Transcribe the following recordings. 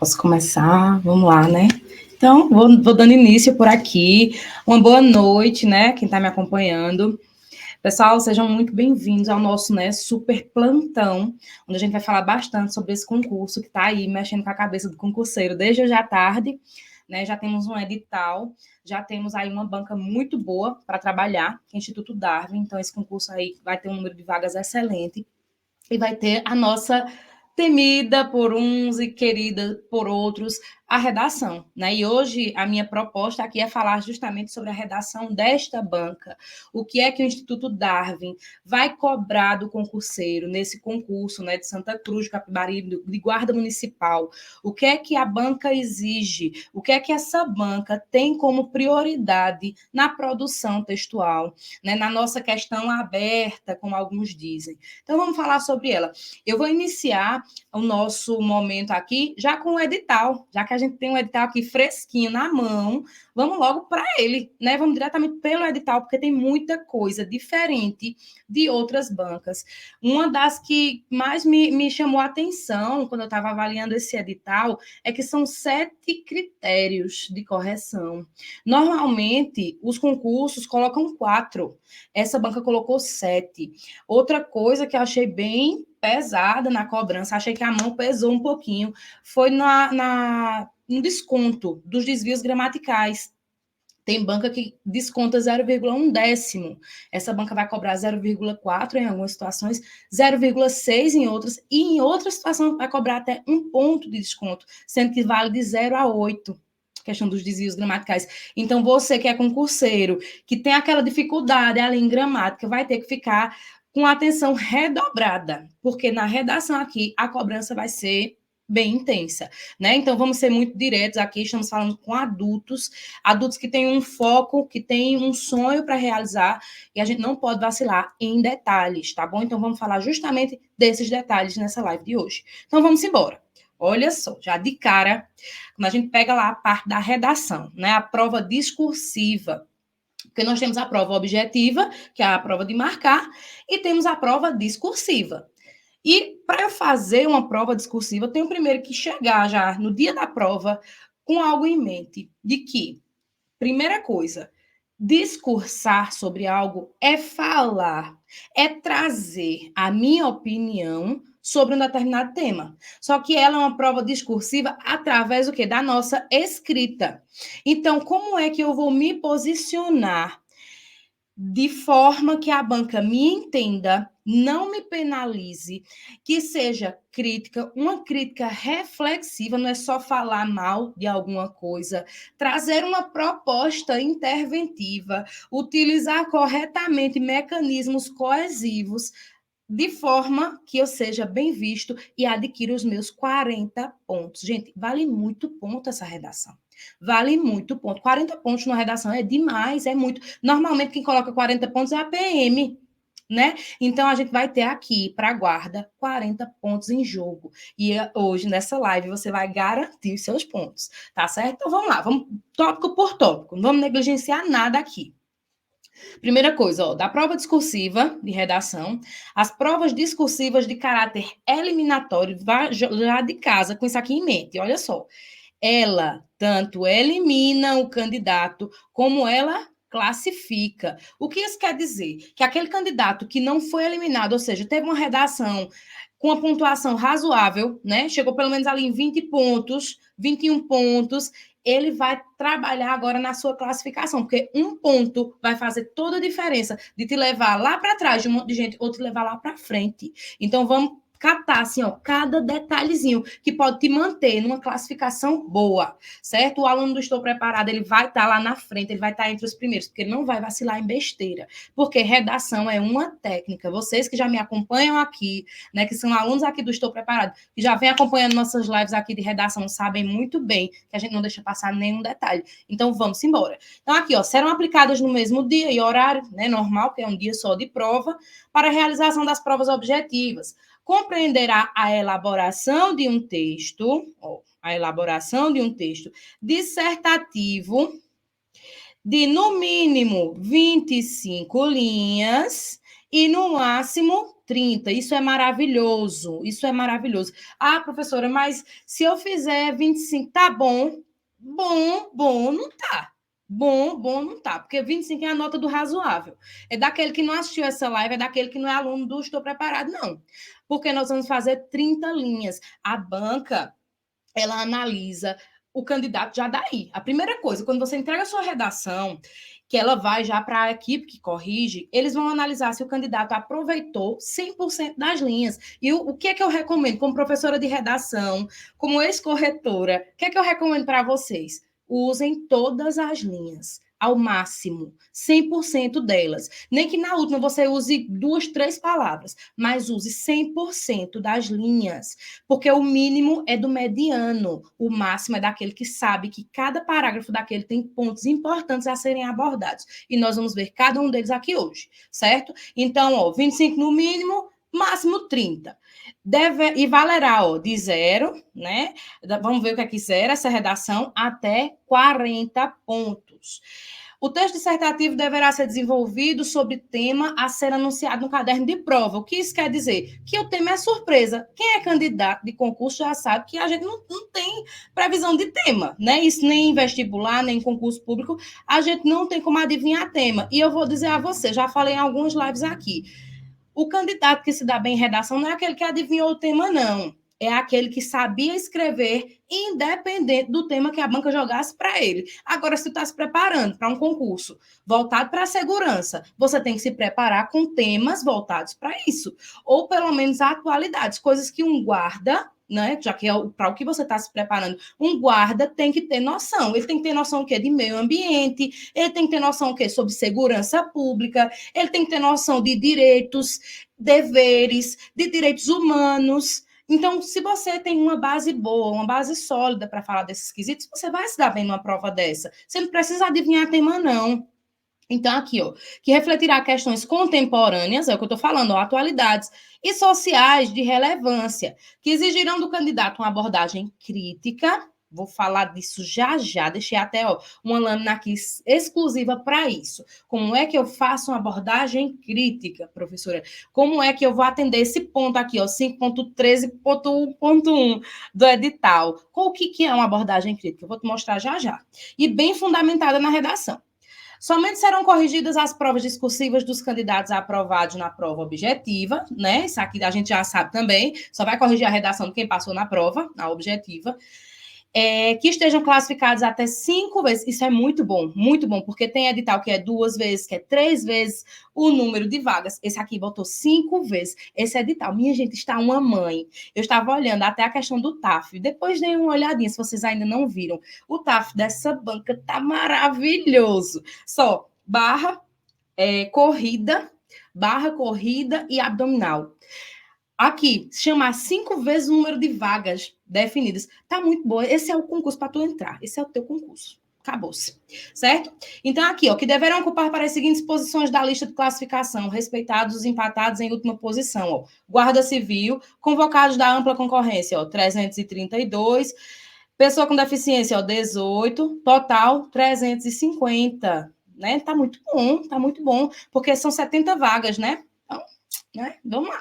Posso começar? Vamos lá, né? Então, vou dando início por aqui. Uma boa noite, né? Quem está me acompanhando. Pessoal, sejam muito bem-vindos ao nosso, né, super plantão, onde a gente vai falar bastante sobre esse concurso que está aí mexendo com a cabeça do concurseiro desde hoje à tarde, né? Já temos um edital, já temos aí uma banca muito boa para trabalhar, que é o Instituto Darwin. Então, esse concurso aí vai ter um número de vagas excelente e vai ter a nossa temida por uns e querida por outros, a redação, né? E hoje a minha proposta aqui é falar justamente sobre a redação desta banca. O que é que o Instituto Darwin vai cobrar do concurseiro nesse concurso, né, de Santa Cruz, de Capibaribe, de Guarda Municipal? O que é que a banca exige? O que é que essa banca tem como prioridade na produção textual, né, na nossa questão aberta, como alguns dizem? Então, vamos falar sobre ela. Eu vou iniciar o nosso momento aqui já com o edital, já que a gente tem um edital aqui fresquinho na mão, vamos logo para ele, né? Vamos diretamente pelo edital, porque tem muita coisa diferente de outras bancas. Uma das que mais me chamou a atenção quando eu estava avaliando esse edital é que são 7 critérios de correção. Normalmente, os concursos colocam 4, essa banca colocou 7. Outra coisa que eu achei bem pesada na cobrança, achei que a mão pesou um pouquinho, foi no desconto dos desvios gramaticais. Tem banca que desconta 0,1 décimo. Essa banca vai cobrar 0,4 em algumas situações, 0,6 em outras, e em outras situações vai cobrar até 1 ponto de desconto, sendo que vale de 0 a 8. Questão dos desvios gramaticais. Então, você que é concurseiro, que tem aquela dificuldade ali em gramática, vai ter que ficar com atenção redobrada, porque na redação aqui a cobrança vai ser bem intensa, né? Então, vamos ser muito diretos aqui, estamos falando com adultos que têm um foco, que têm um sonho para realizar, e a gente não pode vacilar em detalhes, tá bom? Então, vamos falar justamente desses detalhes nessa live de hoje. Então, vamos embora. Olha só, já de cara, quando a gente pega lá a parte da redação, né? A prova discursiva, porque nós temos a prova objetiva, que é a prova de marcar, e temos a prova discursiva. E para eu fazer uma prova discursiva, eu tenho primeiro que chegar já no dia da prova com algo em mente, de que, primeira coisa, discursar sobre algo é falar, é trazer a minha opinião sobre um determinado tema. Só que ela é uma prova discursiva através do quê? Da nossa escrita. Então, como é que eu vou me posicionar de forma que a banca me entenda, não me penalize, que seja crítica, uma crítica reflexiva, não é só falar mal de alguma coisa, trazer uma proposta interventiva, utilizar corretamente mecanismos coesivos, de forma que eu seja bem visto e adquira os meus 40 pontos. Gente, vale muito ponto essa redação. Vale muito ponto. 40 pontos na redação é demais, é muito. Normalmente, quem coloca 40 pontos é a PM, né? Então, a gente vai ter aqui, para a guarda, 40 pontos em jogo. E hoje, nessa live, você vai garantir os seus pontos, tá certo? Então, vamos lá, vamos tópico por tópico. Não vamos negligenciar nada aqui. Primeira coisa, ó, da prova discursiva de redação, as provas discursivas de caráter eliminatório, vá já de casa com isso aqui em mente, olha só. Ela tanto elimina o candidato, como ela classifica. O que isso quer dizer? Que aquele candidato que não foi eliminado, ou seja, teve uma redação com uma pontuação razoável, né? Chegou pelo menos ali em 20 pontos, 21 pontos, ele vai trabalhar agora na sua classificação, porque 1 ponto vai fazer toda a diferença de te levar lá para trás de um monte de gente ou te levar lá para frente. Então, vamos catar, assim, ó, cada detalhezinho que pode te manter numa classificação boa, certo? O aluno do Estou Preparado, ele vai estar lá na frente, ele vai estar entre os primeiros, porque ele não vai vacilar em besteira, porque redação é uma técnica. Vocês que já me acompanham aqui, né, que são alunos aqui do Estou Preparado, que já vem acompanhando nossas lives aqui de redação, sabem muito bem que a gente não deixa passar nenhum detalhe. Então, vamos embora. Então, aqui, ó, serão aplicadas no mesmo dia e horário, né, normal, que é um dia só de prova, para a realização das provas objetivas. Compreenderá a elaboração de um texto, dissertativo de, no mínimo, 25 linhas e no máximo 30. Isso é maravilhoso. Isso é maravilhoso. Ah, professora, mas se eu fizer 25, tá bom? Bom, não tá. Bom, não tá. Porque 25 é a nota do razoável. É daquele que não assistiu essa live, é daquele que não é aluno do Estou Preparado, não. Porque nós vamos fazer 30 linhas. A banca, ela analisa o candidato já daí. A primeira coisa, quando você entrega a sua redação, que ela vai já para a equipe que corrige, eles vão analisar se o candidato aproveitou 100% das linhas. E o que é que eu recomendo, como professora de redação, como ex-corretora, o que é que eu recomendo para vocês? Usem todas as linhas, ao máximo, 100% delas. Nem que na última você use 2, 3 palavras, mas use 100% das linhas, porque o mínimo é do mediano, o máximo é daquele que sabe que cada parágrafo daquele tem pontos importantes a serem abordados. E nós vamos ver cada um deles aqui hoje, certo? Então, ó, 25 no mínimo, máximo 30. E valerá, ó, de 0, né? Vamos ver o que é que zero, essa redação, até 40 pontos. O texto dissertativo deverá ser desenvolvido sobre tema a ser anunciado no caderno de prova. O que isso quer dizer? Que o tema é surpresa. Quem é candidato de concurso já sabe que a gente não tem previsão de tema, né? Isso nem em vestibular, nem em concurso público, a gente não tem como adivinhar tema. E eu vou dizer a você, já falei em alguns lives aqui, o candidato que se dá bem em redação não é aquele que adivinhou o tema, não. É aquele que sabia escrever, independente do tema que a banca jogasse para ele. Agora, se tu está se preparando para um concurso voltado para a segurança, você tem que se preparar com temas voltados para isso. Ou, pelo menos, atualidades, coisas que um guarda, né, já que é para o que você está se preparando, um guarda tem que ter noção. Ele tem que ter noção o quê? De meio ambiente, ele tem que ter noção o quê? Sobre segurança pública, ele tem que ter noção de direitos, deveres, de direitos humanos. Então, se você tem uma base boa, uma base sólida para falar desses quesitos, você vai se dar bem numa prova dessa. Você não precisa adivinhar tema, não. Então, aqui, ó, que refletirá questões contemporâneas, é o que eu estou falando, ó, atualidades, e sociais de relevância, que exigirão do candidato uma abordagem crítica. Vou falar disso já já, deixei até ó, uma lâmina aqui exclusiva para isso. Como é que eu faço uma abordagem crítica, professora? Como é que eu vou atender esse ponto aqui, ó, 5.13.1.1 do edital? O que é uma abordagem crítica? Eu vou te mostrar já já. E bem fundamentada na redação. Somente serão corrigidas as provas discursivas dos candidatos aprovados na prova objetiva, né? Isso aqui a gente já sabe também. Só vai corrigir a redação de quem passou na prova, na objetiva. Que estejam classificados até 5 vezes. Isso é muito bom, porque tem edital que é 2 vezes, que é 3 vezes o número de vagas. Esse aqui botou 5 vezes. Esse edital, minha gente, está uma mãe. Eu estava olhando até a questão do TAF. Depois dei uma olhadinha, se vocês ainda não viram. O TAF dessa banca tá maravilhoso. Só corrida e abdominal. Aqui, chamar 5 vezes o número de vagas definidas. Tá muito boa. Esse é o concurso para tu entrar. Esse é o teu concurso. Acabou-se. Certo? Então, aqui, ó, que deverão ocupar para as seguintes posições da lista de classificação, respeitados os empatados em última posição, ó. Guarda Civil, convocados da ampla concorrência, ó, 332. Pessoa com deficiência, ó, 18. Total, 350. Né? Tá muito bom, porque são 70 vagas, né? Então, né? Vamos lá.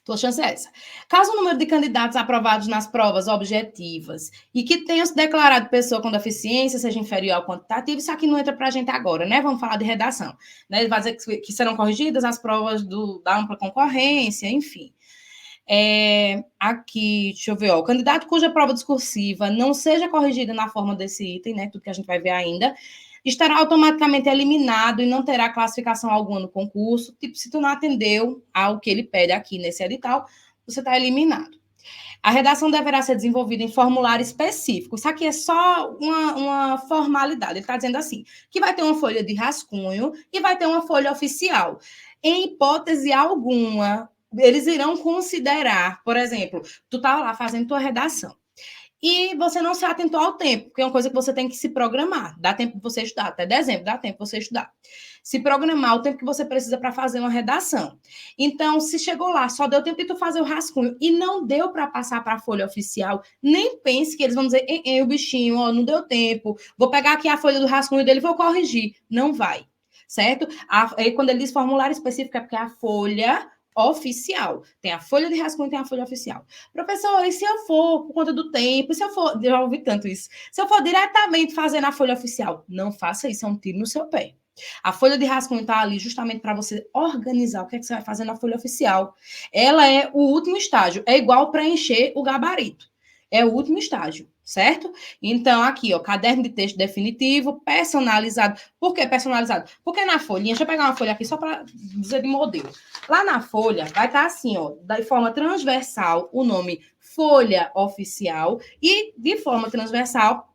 Tua chance é essa. Caso o número de candidatos aprovados nas provas objetivas e que tenham se declarado pessoa com deficiência seja inferior ao quantitativo, isso aqui não entra para a gente agora, né? Vamos falar de redação. Né? Ele vai dizer que serão corrigidas as provas da ampla concorrência, enfim. Aqui, deixa eu ver, ó, o candidato cuja prova discursiva não seja corrigida na forma desse item, né? Tudo que a gente vai ver ainda, estará automaticamente eliminado e não terá classificação alguma no concurso. Tipo, se tu não atendeu ao que ele pede aqui nesse edital, você está eliminado. A redação deverá ser desenvolvida em formulário específico. Isso aqui é só uma formalidade. Ele está dizendo assim, que vai ter uma folha de rascunho e vai ter uma folha oficial. Em hipótese alguma, eles irão considerar, por exemplo, tu está lá fazendo tua redação e você não se atentou ao tempo, porque é uma coisa que você tem que se programar. Dá tempo de você estudar, até dezembro, dá tempo de você estudar. Se programar o tempo que você precisa para fazer uma redação. Então, se chegou lá, só deu tempo de tu fazer o rascunho e não deu para passar para a folha oficial, nem pense que eles vão dizer, o bichinho, ó, não deu tempo, vou pegar aqui a folha do rascunho dele e vou corrigir. Não vai. certo? Aí, quando ele diz formulário específico, é porque é a folha oficial. Tem a folha de rascunho e tem a folha oficial. Professor, e se eu for, por conta do tempo, se eu for, já ouvi tanto isso, se eu for diretamente fazer na folha oficial, não faça isso, é um tiro no seu pé. A folha de rascunho está ali justamente para você organizar o que é que você vai fazer na folha oficial. Ela é o último estágio, é igual preencher o gabarito. É o último estágio, certo? Então, aqui, ó, caderno de texto definitivo, personalizado. Por que personalizado? Porque na folhinha, deixa eu pegar uma folha aqui só para dizer de modelo. Lá na folha vai estar assim, ó, de forma transversal, o nome folha oficial e de forma transversal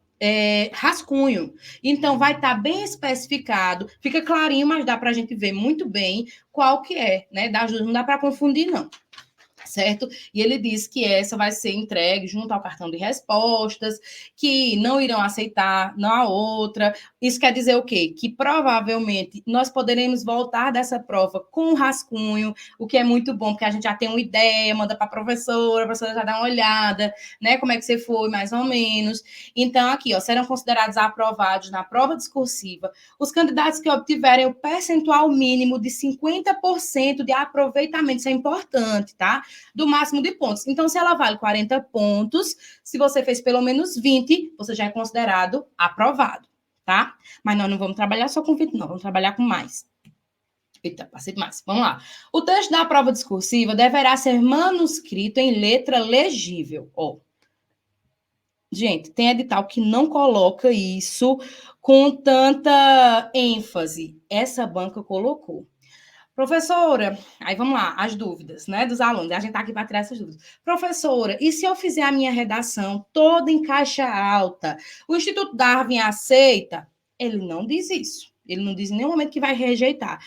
rascunho. Então, vai estar bem especificado, fica clarinho, mas dá para a gente ver muito bem qual que é, né? Não dá para confundir, não. Certo? E ele diz que essa vai ser entregue junto ao cartão de respostas, que não irão aceitar, não a outra. Isso quer dizer o quê? Que provavelmente nós poderemos voltar dessa prova com um rascunho, o que é muito bom, porque a gente já tem uma ideia, manda para a professora já dá uma olhada, né? Como é que você foi, mais ou menos. Então, aqui, ó, serão considerados aprovados na prova discursiva os candidatos que obtiverem o percentual mínimo de 50% de aproveitamento. Isso é importante, tá? Do máximo de pontos. Então, se ela vale 40 pontos, se você fez pelo menos 20, você já é considerado aprovado, tá? Mas nós não vamos trabalhar só com 20, não, vamos trabalhar com mais. Eita, passei demais. Vamos lá. O texto da prova discursiva deverá ser manuscrito em letra legível. Ó. Gente, tem edital que não coloca isso com tanta ênfase. Essa banca colocou. Professora, aí vamos lá, as dúvidas, né, dos alunos. A gente está aqui para tirar essas dúvidas. Professora, e se eu fizer a minha redação toda em caixa alta, o Instituto Darwin aceita? Ele não diz isso. Ele não diz em nenhum momento que vai rejeitar.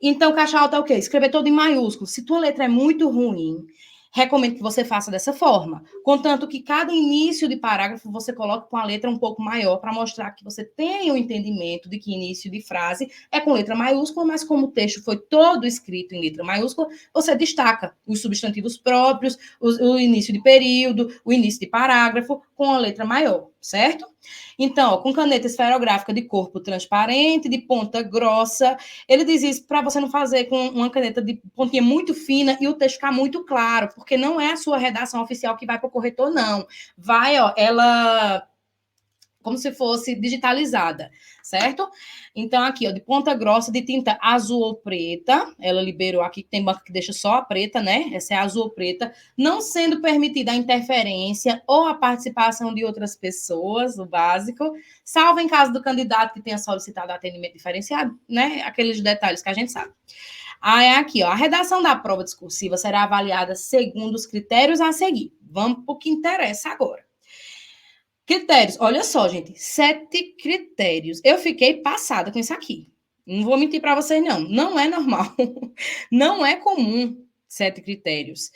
Então, caixa alta é o quê? Escrever todo em maiúsculo. Se tua letra é muito ruim, recomendo que você faça dessa forma. Contanto que cada início de parágrafo você coloque com a letra um pouco maior para mostrar que você tem o entendimento de que início de frase é com letra maiúscula, mas como o texto foi todo escrito em letra maiúscula, você destaca os substantivos próprios, o início de período, o início de parágrafo com a letra maior, certo? Então, ó, com caneta esferográfica de corpo transparente, de ponta grossa, ele diz isso para você não fazer com uma caneta de pontinha muito fina e o texto ficar muito claro, porque não é a sua redação oficial que vai para o corretor, não. Vai, ó, ela como se fosse digitalizada, certo? Então, aqui, ó, de ponta grossa, de tinta azul ou preta, ela liberou aqui, tem banca que deixa só a preta, né? Essa é azul ou preta, não sendo permitida a interferência ou a participação de outras pessoas, o básico, salvo em caso do candidato que tenha solicitado atendimento diferenciado, né? Aqueles detalhes que a gente sabe. Aí, aqui, ó, a redação da prova discursiva será avaliada segundo os critérios a seguir. Vamos para o que interessa agora. Critérios, olha só, gente, 7 critérios. Eu fiquei passada com isso aqui. Não vou mentir para vocês, não. Não é normal. Não é comum 7 critérios.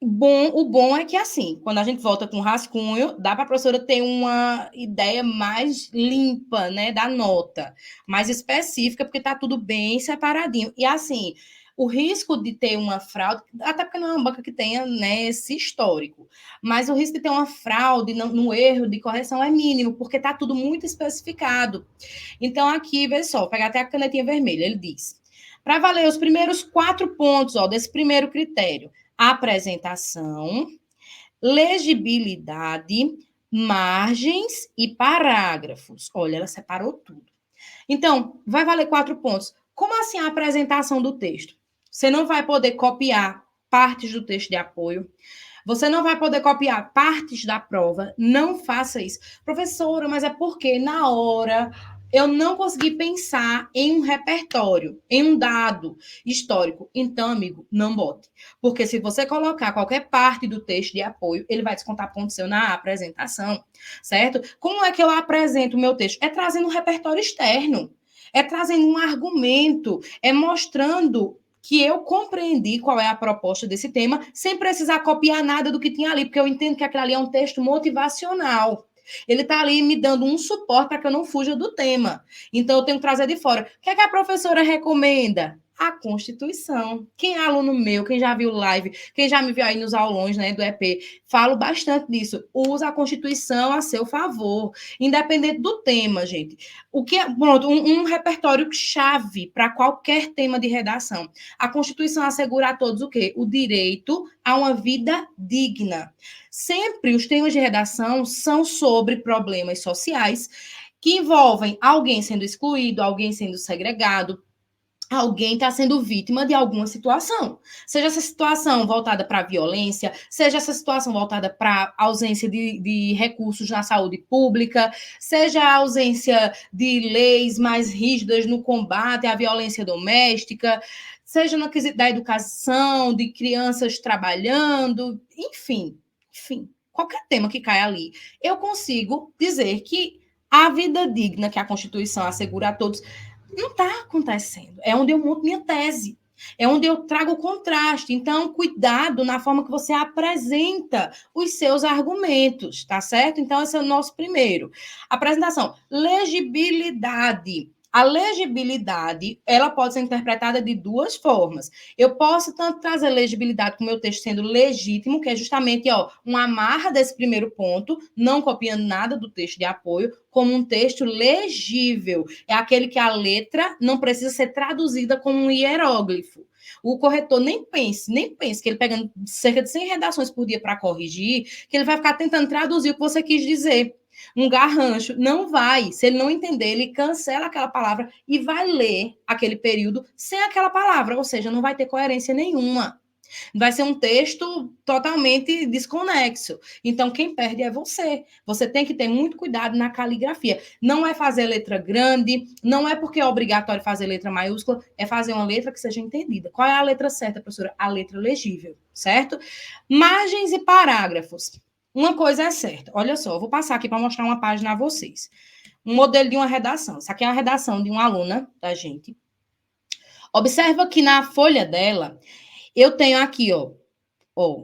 O bom é que, assim, quando a gente volta com rascunho, dá para a professora ter uma ideia mais limpa, né, da nota, mais específica, porque está tudo bem separadinho. E, assim, o risco de ter uma fraude, até porque não é uma banca que tenha, né, esse histórico, mas o risco de ter uma fraude no erro de correção é mínimo, porque está tudo muito especificado. Então, aqui, vê só, vou pegar até a canetinha vermelha, ele diz, para valer os primeiros 4 pontos, ó, desse primeiro critério, apresentação, legibilidade, margens e parágrafos. Olha, ela separou tudo. Então, vai valer 4 pontos. Como assim a apresentação do texto? Você não vai poder copiar partes do texto de apoio. Você não vai poder copiar partes da prova. Não faça isso. Professora, mas é porque na hora eu não consegui pensar em um repertório, em um dado histórico. Então, amigo, não bote. Porque se você colocar qualquer parte do texto de apoio, ele vai descontar ponto seu na apresentação, certo? Como é que eu apresento o meu texto? É trazendo um repertório externo. É trazendo um argumento, é mostrando que eu compreendi qual é a proposta desse tema, sem precisar copiar nada do que tinha ali, porque eu entendo que aquilo ali é um texto motivacional. Ele está ali me dando um suporte para que eu não fuja do tema. Então, eu tenho que trazer de fora. O que é que a professora recomenda? A Constituição. Quem é aluno meu, quem já viu live, quem já me viu aí nos aulões, né, do EP, falo bastante disso. Usa a Constituição a seu favor, independente do tema, gente. O que é, pronto, um repertório chave para qualquer tema de redação. A Constituição assegura a todos o quê? O direito a uma vida digna. Sempre os temas de redação são sobre problemas sociais que envolvem alguém sendo excluído, alguém sendo segregado, alguém está sendo vítima de alguma situação. Seja essa situação voltada para a violência, seja essa situação voltada para a ausência de recursos na saúde pública, seja a ausência de leis mais rígidas no combate à violência doméstica, seja no quesito da educação, de crianças trabalhando, enfim, qualquer tema que caia ali. Eu consigo dizer que a vida digna que a Constituição assegura a todos não está acontecendo. É onde eu monto minha tese. É onde eu trago o contraste. Então, cuidado na forma que você apresenta os seus argumentos, tá certo? Então, esse é o nosso primeiro. Apresentação. Legibilidade. A legibilidade, ela pode ser interpretada de duas formas. Eu posso tanto trazer legibilidade com o meu texto sendo legítimo, que é justamente uma amarra desse primeiro ponto, não copiando nada do texto de apoio, como um texto legível. É aquele que a letra não precisa ser traduzida como um hieróglifo. O corretor nem pense que ele pegando cerca de 100 redações por dia para corrigir, que ele vai ficar tentando traduzir o que você quis dizer. Um garrancho, não vai. Se ele não entender, ele cancela aquela palavra e vai ler aquele período sem aquela palavra, ou seja, não vai ter coerência nenhuma. Vai ser um texto totalmente desconexo. Então, quem perde é você. Você tem que ter muito cuidado na caligrafia. Não é fazer letra grande, não é porque é obrigatório fazer letra maiúscula, é fazer uma letra que seja entendida. Qual é a letra certa, professora? A letra legível, certo? Margens e parágrafos. Uma coisa é certa. Olha só, eu vou passar aqui para mostrar uma página a vocês. Um modelo de uma redação. Isso aqui é uma redação de uma aluna da gente. Observa que na folha dela, eu tenho aqui,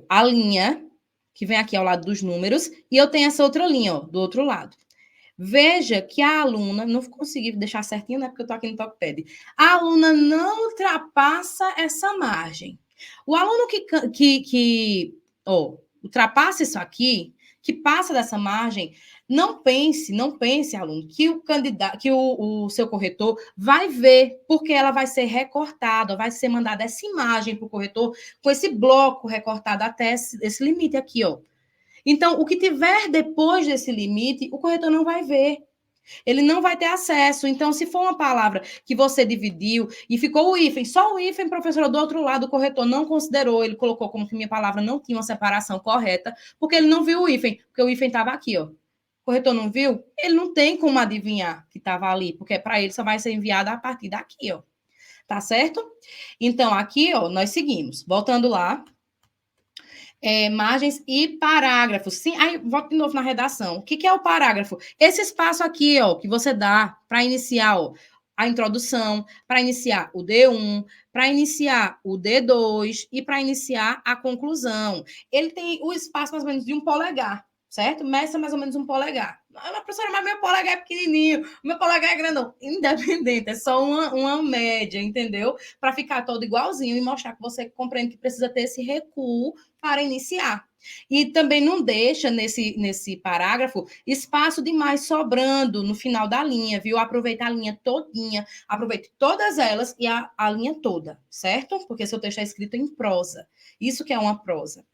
a linha, que vem aqui ao lado dos números, e eu tenho essa outra linha, do outro lado. Veja que a aluna, não consegui deixar certinho, né, porque eu tô aqui no TalkPad. A aluna não ultrapassa essa margem. O aluno que ultrapassa isso aqui, que passa dessa margem, não pense, aluno, que o candidato, que o seu corretor vai ver, porque ela vai ser recortada, vai ser mandada essa imagem para o corretor com esse bloco recortado até esse limite aqui, ó. Então, o que tiver depois desse limite, o corretor não vai ver. Ele não vai ter acesso. Então, se for uma palavra que você dividiu e ficou o hífen, só o hífen, professora, do outro lado, o corretor não considerou, ele colocou como que minha palavra não tinha uma separação correta, porque ele não viu o hífen, porque o hífen estava aqui, ó. O corretor não viu? Ele não tem como adivinhar que estava ali, porque para ele só vai ser enviado a partir daqui, ó. Tá certo? Então, aqui, ó, nós seguimos. Voltando lá. Margens e parágrafos. Sim, aí volto de novo na redação. O que é o parágrafo? Esse espaço aqui, ó, que você dá para iniciar, ó, a introdução, para iniciar o D1, para iniciar o D2 e para iniciar a conclusão. Ele tem o espaço mais ou menos de um polegar, certo? Meça mais ou menos um polegar. Ah, professora, mas meu polegar é pequenininho, meu polegar é grandão. Independente, é só uma média, entendeu? Para ficar todo igualzinho e mostrar que você compreende que precisa ter esse recuo para iniciar. E também não deixa nesse parágrafo espaço demais sobrando no final da linha, viu? Aproveita a linha todinha, aproveite todas elas e a linha toda, certo? Porque seu texto é escrito em prosa. Isso que é uma prosa.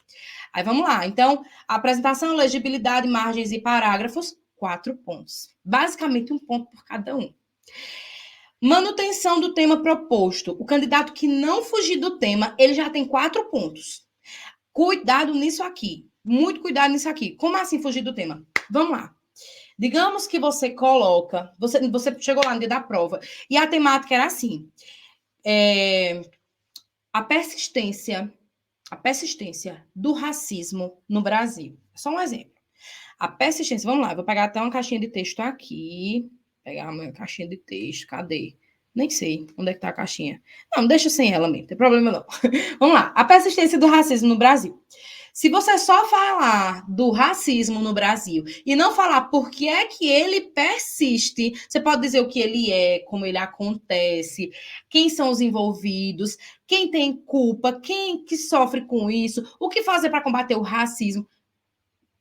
Aí vamos lá. Então, apresentação, legibilidade, margens e parágrafos, 4 pontos. Basicamente, um ponto por cada um. Manutenção do tema proposto. O candidato que não fugir do tema, ele já tem 4 pontos. Cuidado nisso aqui. Muito cuidado nisso aqui. Como assim fugir do tema? Vamos lá. Digamos que você coloca... Você chegou lá no dia da prova e a temática era assim. A persistência do racismo no Brasil. Só um exemplo. A persistência... Vamos lá. Vou pegar até uma caixinha de texto aqui. Pegar a minha caixinha de texto. Cadê? Nem sei onde é que tá a caixinha. Não, deixa sem ela mesmo. Não tem problema não. Vamos lá. A persistência do racismo no Brasil. Se você só falar do racismo no Brasil e não falar por que é que ele persiste, você pode dizer o que ele é, como ele acontece, quem são os envolvidos, quem tem culpa, quem que sofre com isso, o que fazer para combater o racismo.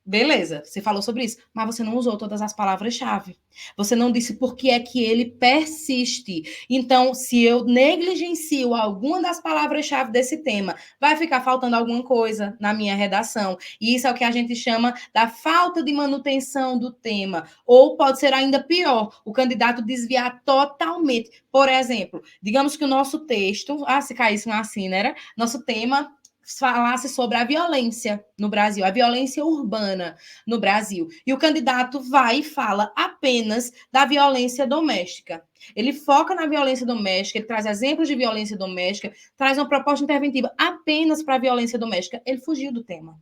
Beleza, você falou sobre isso, mas você não usou todas as palavras-chave. Você não disse por que é que ele persiste. Então, se eu negligencio alguma das palavras-chave desse tema, vai ficar faltando alguma coisa na minha redação. E isso é o que a gente chama da falta de manutenção do tema. Ou pode ser ainda pior, o candidato desviar totalmente. Por exemplo, digamos que o nosso texto, se caísse uma assim, né? Nosso tema falasse sobre a violência no Brasil, a violência urbana no Brasil. E o candidato vai e fala apenas da violência doméstica. Ele foca na violência doméstica, ele traz exemplos de violência doméstica, traz uma proposta interventiva apenas para a violência doméstica. Ele fugiu do tema.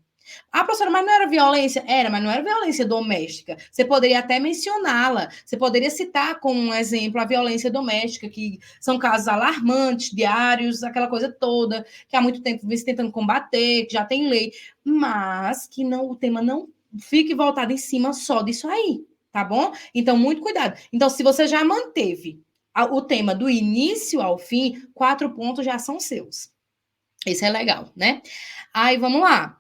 Ah, professora, mas não era violência? Era, mas não era violência doméstica. Você poderia até mencioná-la. Você poderia citar como um exemplo a violência doméstica, que são casos alarmantes, diários, aquela coisa toda, que há muito tempo vem se tentando combater, que já tem lei, mas que não, o tema não fique voltado em cima só disso aí, tá bom? Então, muito cuidado. Então, se você já manteve o tema do início ao fim, 4 pontos já são seus. Isso é legal, né? Aí, vamos lá.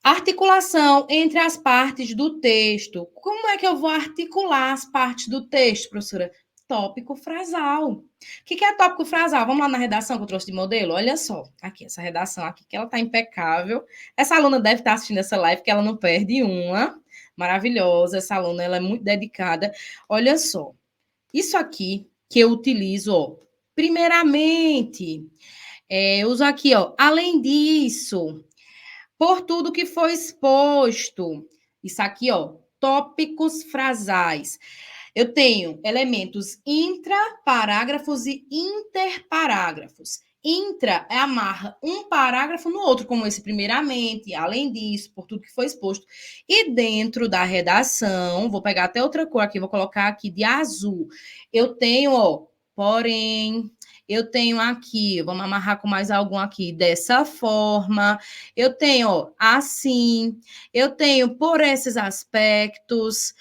Articulação entre as partes do texto. Como é que eu vou articular as partes do texto, professora? Tópico frasal. O que é tópico frasal? Vamos lá na redação que eu trouxe de modelo? Olha só, aqui, essa redação aqui, que ela está impecável. Essa aluna deve estar assistindo essa live, porque ela não perde uma. Maravilhosa, essa aluna, ela é muito dedicada. Olha só, isso aqui que eu utilizo, ó, primeiramente, eu uso aqui, ó, além disso, por tudo que foi exposto. Isso aqui, ó, tópicos frasais. Eu tenho elementos intraparágrafos e interparágrafos. Intra é amarra um parágrafo no outro, como esse primeiramente, além disso, por tudo que foi exposto. E dentro da redação, vou pegar até outra cor aqui, vou colocar aqui de azul. Eu tenho, ó, porém, eu tenho aqui, vamos amarrar com mais algum aqui, dessa forma. Eu tenho, ó, assim. Eu tenho por esses aspectos.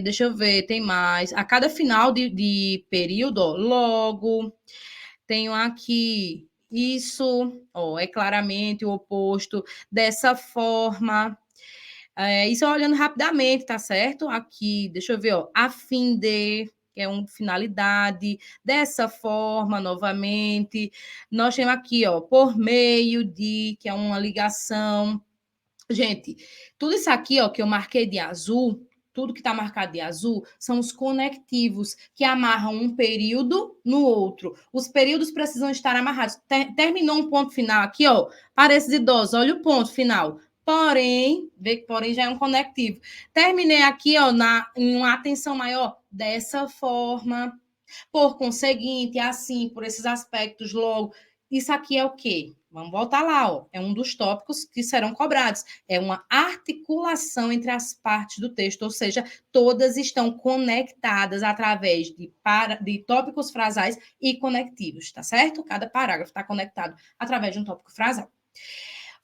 Deixa eu ver, tem mais. A cada final de período, ó, logo. Tenho aqui isso, ó, é claramente o oposto. Dessa forma. Isso olhando rapidamente, tá certo? Aqui, deixa eu ver, ó, a fim de, que é uma finalidade, dessa forma, novamente. Nós temos aqui, ó, por meio de, que é uma ligação. Gente, tudo isso aqui, ó, que eu marquei de azul, tudo que está marcado de azul, são os conectivos que amarram um período no outro. Os períodos precisam estar amarrados. Terminou um ponto final aqui, ó, para esses idosos, olha o ponto final. Porém, vê que porém já é um conectivo. Terminei aqui, ó, em uma atenção maior, dessa forma. Por conseguinte, assim, por esses aspectos, logo. Isso aqui é o quê? Vamos voltar lá, ó. É um dos tópicos que serão cobrados. É uma articulação entre as partes do texto, ou seja, todas estão conectadas através de tópicos frasais e conectivos, tá certo? Cada parágrafo está conectado através de um tópico frasal.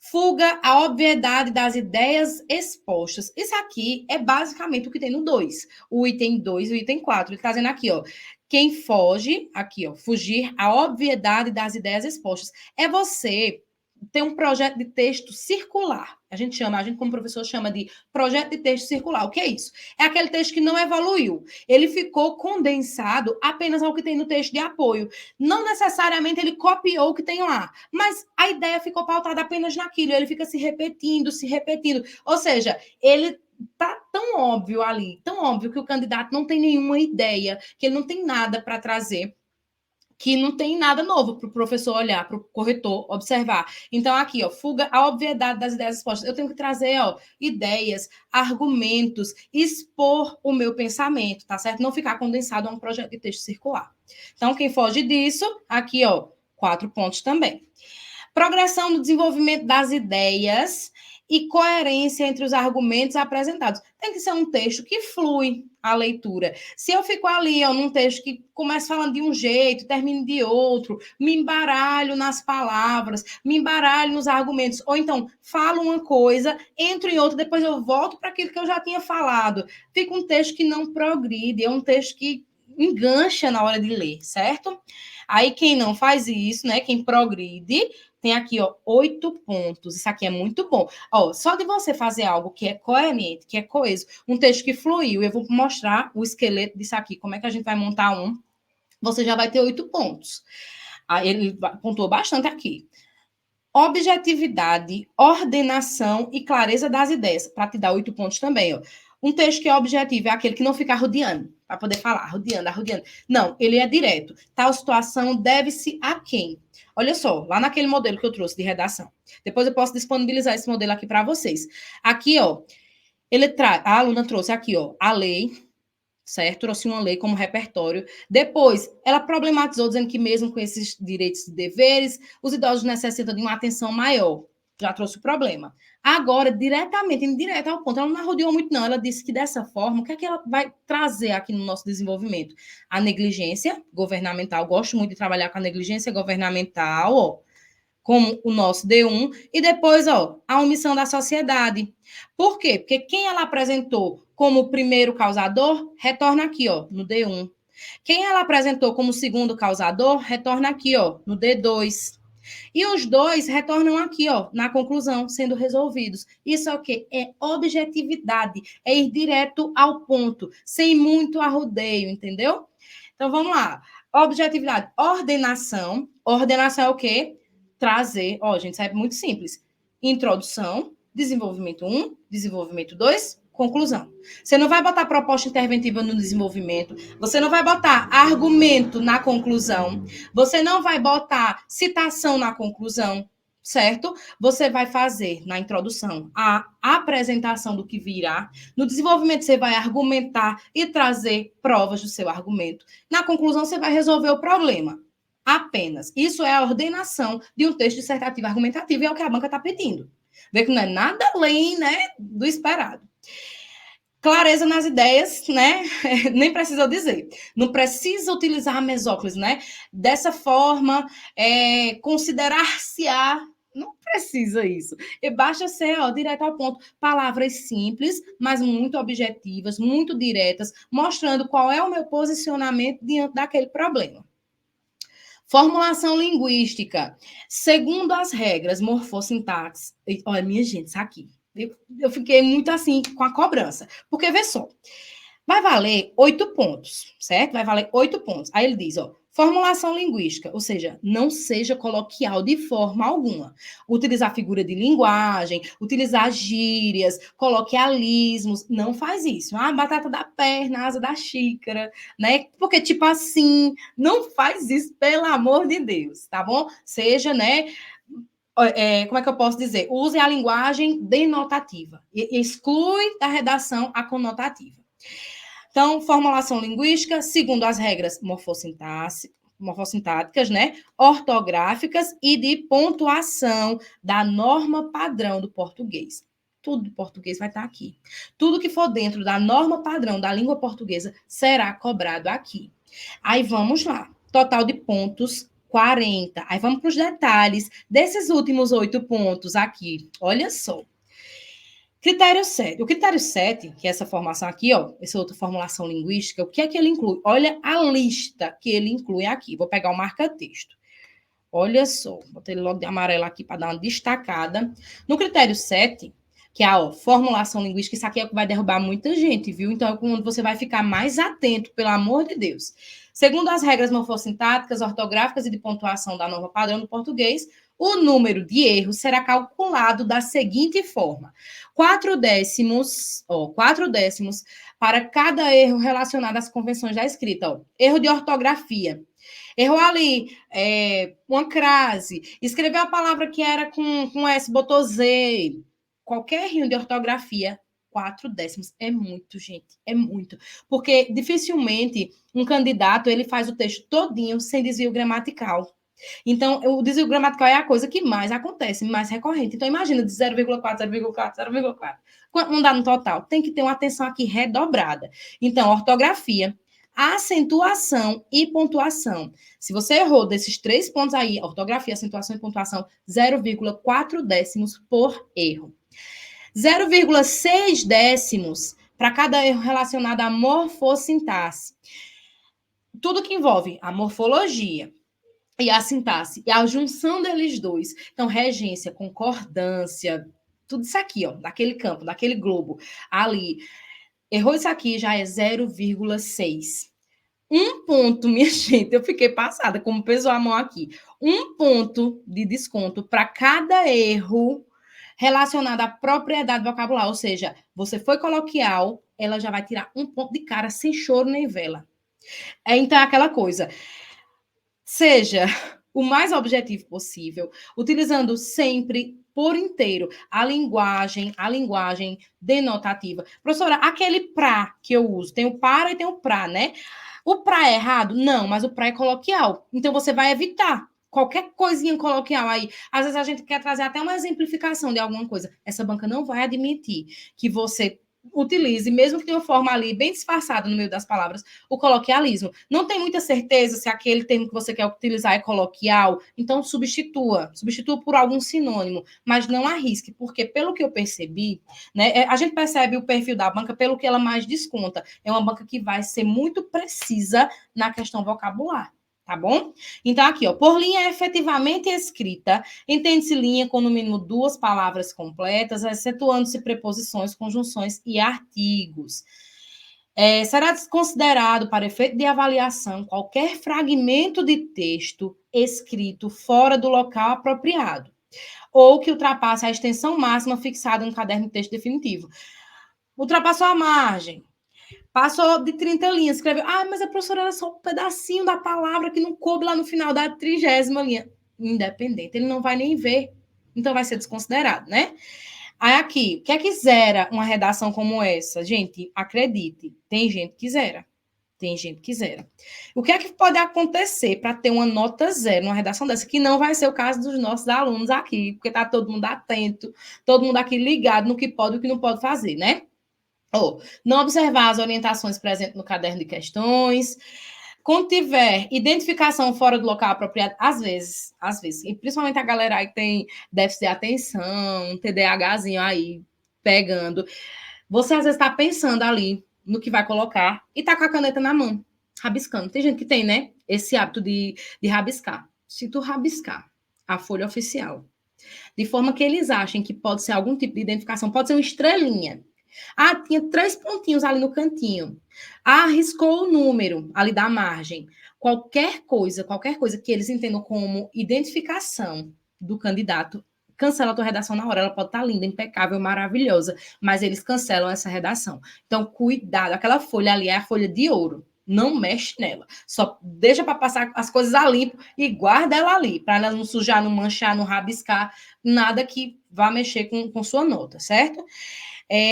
Fuga à obviedade das ideias expostas. Isso aqui é basicamente o que tem no 2. O item 2 e o item 4. Ele está dizendo aqui, ó. Quem foge, aqui, ó, fugir à obviedade das ideias expostas. É você ter um projeto de texto circular. A gente como professor, chama de projeto de texto circular. O que é isso? É aquele texto que não evoluiu. Ele ficou condensado apenas ao que tem no texto de apoio. Não necessariamente ele copiou o que tem lá, mas a ideia ficou pautada apenas naquilo. Ele fica se repetindo, se repetindo. Ou seja, ele tá tão óbvio ali, tão óbvio que o candidato não tem nenhuma ideia, que ele não tem nada para trazer, que não tem nada novo para o professor olhar, para o corretor observar. Então, aqui, ó, fuga à obviedade das ideias expostas. Eu tenho que trazer, ó, ideias, argumentos, expor o meu pensamento, tá certo? Não ficar condensado a um projeto de texto circular. Então, quem foge disso, aqui, ó, 4 pontos também. Progressão no desenvolvimento das ideias e coerência entre os argumentos apresentados. Tem que ser um texto que flui a leitura. Se eu fico ali, ó, num texto que começa falando de um jeito, termina de outro, me embaralho nas palavras, me embaralho nos argumentos, ou então falo uma coisa, entro em outra, depois eu volto para aquilo que eu já tinha falado. Fica um texto que não progride, é um texto que engancha na hora de ler, certo? Aí quem não faz isso, né, quem progride, tem aqui, ó, 8 pontos. Isso aqui é muito bom. Ó, só de você fazer algo que é coerente, que é coeso, um texto que fluiu, eu vou mostrar o esqueleto disso aqui, como é que a gente vai montar um, você já vai ter 8 pontos. Aí ele pontuou bastante aqui. Objetividade, ordenação e clareza das ideias, para te dar 8 pontos também, ó. Um texto que é objetivo é aquele que não fica rodeando, para poder falar, rodeando, rodeando. Não, ele é direto. Tal situação deve-se a quem? Olha só, lá naquele modelo que eu trouxe de redação. Depois eu posso disponibilizar esse modelo aqui para vocês. Aqui, ó, a aluna trouxe aqui, ó, a lei, certo? Trouxe uma lei como repertório. Depois, ela problematizou, dizendo que mesmo com esses direitos e deveres, os idosos necessitam de uma atenção maior. Já trouxe o problema. Agora, diretamente, indo direto ao ponto, ela não arrodeou muito, não. Ela disse que dessa forma, o que é que ela vai trazer aqui no nosso desenvolvimento? A negligência governamental. Gosto muito de trabalhar com a negligência governamental, ó, como o nosso D1, e depois, ó, a omissão da sociedade. Por quê? Porque quem ela apresentou como primeiro causador, retorna aqui, ó, no D1. Quem ela apresentou como segundo causador, retorna aqui, ó, no D2. E os dois retornam aqui, ó, na conclusão, sendo resolvidos. Isso é o quê? É objetividade, é ir direto ao ponto, sem muito arrodeio, entendeu? Então, vamos lá. Objetividade, ordenação. Ordenação é o quê? Trazer, ó, gente, isso é muito simples. Introdução, desenvolvimento 1, desenvolvimento 2, conclusão. Você não vai botar proposta interventiva no desenvolvimento, você não vai botar argumento na conclusão, você não vai botar citação na conclusão, certo? Você vai fazer na introdução a apresentação do que virá, no desenvolvimento você vai argumentar e trazer provas do seu argumento. Na conclusão você vai resolver o problema. Apenas. Isso é a ordenação de um texto dissertativo argumentativo e é o que a banca está pedindo. Vê que não é nada além, né, do esperado. Clareza nas ideias, né? Nem precisa dizer. Não precisa utilizar a mesóclise, né? Dessa forma, considerar-se-á. Não precisa isso. E basta ser, ó, direto ao ponto. Palavras simples, mas muito objetivas, muito diretas, mostrando qual é o meu posicionamento diante daquele problema. Formulação linguística. Segundo as regras morfossintaxe. Olha, minha gente, isso aqui. Eu fiquei muito assim com a cobrança. Porque, vê só, vai valer 8 pontos, certo? Vai valer 8 pontos. Aí ele diz, ó, formulação linguística, ou seja, não seja coloquial de forma alguma. Utilizar figura de linguagem, utilizar gírias, coloquialismos, não faz isso. Ah, batata da perna, asa da xícara, né? Porque, tipo assim, não faz isso, pelo amor de Deus, tá bom? Seja, né, como é que eu posso dizer? Use a linguagem denotativa. E exclui da redação a conotativa. Então, formulação linguística, segundo as regras morfossintáticas, né? Ortográficas e de pontuação da norma padrão do português. Tudo do português vai estar aqui. Tudo que for dentro da norma padrão da língua portuguesa será cobrado aqui. Aí vamos lá. Total de pontos, 40. Aí vamos para os detalhes desses últimos 8 pontos aqui. Olha só. Critério 7. O critério 7, que é essa formação aqui, ó, essa outra formulação linguística, o que é que ele inclui? Olha a lista que ele inclui aqui. Vou pegar o marca-texto. Olha só, botei ele logo de amarelo aqui para dar uma destacada. No critério 7, que é a formulação linguística, isso aqui é o que vai derrubar muita gente, viu? Então, é quando você vai ficar mais atento, pelo amor de Deus. Segundo as regras morfossintáticas, ortográficas e de pontuação da norma padrão do português, o número de erros será calculado da seguinte forma: 4/10, 4/10 para cada erro relacionado às convenções da escrita. Ó. Erro de ortografia. Errou ali, uma crase, escreveu a palavra que era com S, botou Z. Qualquer erro de ortografia, 4/10 é muito, gente, é muito. Porque dificilmente um candidato ele faz o texto todinho sem desvio gramatical. Então, o desvio gramatical é a coisa que mais acontece, mais recorrente. Então, imagina de 0,4, 0,4, 0,4. Quanto não dá no total? Tem que ter uma atenção aqui redobrada. Então, ortografia, acentuação e pontuação. Se você errou desses 3 pontos aí, ortografia, acentuação e pontuação, 0,4 décimos por erro. 0,6 décimos para cada erro relacionado à morfossintaxe. Tudo que envolve a morfologia e a sintaxe, e a junção deles dois. Então, regência, concordância, tudo isso aqui, ó, daquele campo, daquele globo, ali. Errou isso aqui, já é 0,6. Um ponto, minha gente, eu fiquei passada, como pesou a mão aqui. Um ponto de desconto para cada erro relacionado à propriedade vocabular, ou seja, você foi coloquial, ela já vai tirar um ponto de cara sem choro nem vela. Então, é aquela coisa. Seja o mais objetivo possível, utilizando sempre por inteiro a linguagem denotativa. Professora, aquele pra que eu uso, tem o para e tem o pra, né? O pra é errado? Não, mas o pra é coloquial. Então você vai evitar qualquer coisinha coloquial aí. Às vezes a gente quer trazer até uma exemplificação de alguma coisa. Essa banca não vai admitir que você utilize, mesmo que de uma forma ali bem disfarçada no meio das palavras, o coloquialismo. Não tem muita certeza se aquele termo que você quer utilizar é coloquial, então substitua por algum sinônimo, mas não arrisque, porque pelo que eu percebi, né, a gente percebe o perfil da banca pelo que ela mais desconta. É uma banca que vai ser muito precisa na questão vocabular. Tá bom? Então, aqui, ó, por linha efetivamente escrita, entende-se linha com no mínimo 2 palavras completas, excetuando-se preposições, conjunções e artigos. Será considerado, para efeito de avaliação, qualquer fragmento de texto escrito fora do local apropriado, ou que ultrapasse a extensão máxima fixada no caderno de texto definitivo. Ultrapassou a margem, passou de 30 linhas, escreveu, mas a professora era só um pedacinho da palavra que não coube lá no final da 30ª linha. Independente, ele não vai nem ver, então vai ser desconsiderado, né? Aí aqui, o que é que zera uma redação como essa? Gente, acredite, tem gente que zera. Tem gente que zera. O que é que pode acontecer para ter uma nota zero numa redação dessa? Que não vai ser o caso dos nossos alunos aqui, porque está todo mundo atento, todo mundo aqui ligado no que pode e o que não pode fazer, né? Não observar as orientações presentes no caderno de questões. Quando tiver identificação fora do local apropriado, às vezes, e principalmente a galera aí que tem déficit de atenção, um TDAHzinho aí pegando, você às vezes está pensando ali no que vai colocar e tá com a caneta na mão, rabiscando. Tem gente que tem, né, esse hábito de rabiscar. Se tu rabiscar a folha oficial, de forma que eles achem que pode ser algum tipo de identificação, pode ser uma estrelinha, tinha 3 pontinhos ali no cantinho. Riscou o número ali da margem. Qualquer coisa que eles entendam como identificação do candidato, cancela a tua redação na hora. Ela pode estar linda, impecável, maravilhosa, mas eles cancelam essa redação. Então, cuidado. Aquela folha ali é a folha de ouro. Não mexe nela. Só deixa para passar as coisas a limpo e guarda ela ali, para ela não sujar, não manchar, não rabiscar, nada que vá mexer com sua nota, certo?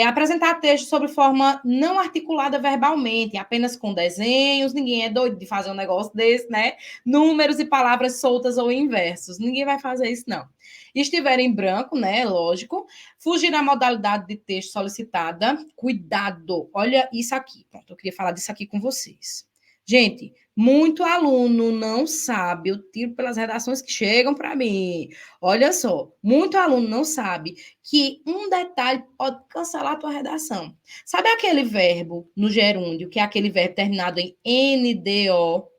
Apresentar texto sobre forma não articulada verbalmente, apenas com desenhos. Ninguém é doido de fazer um negócio desse, né? Números e palavras soltas ou inversos. Ninguém vai fazer isso, não. Estiver em branco, né? Lógico. Fugir da modalidade de texto solicitada. Cuidado. Olha isso aqui. Pronto, eu queria falar disso aqui com vocês. Gente, muito aluno não sabe, eu tiro pelas redações que chegam para mim. Olha só, muito aluno não sabe que um detalhe pode cancelar a tua redação. Sabe aquele verbo no gerúndio, que é aquele verbo terminado em NDO?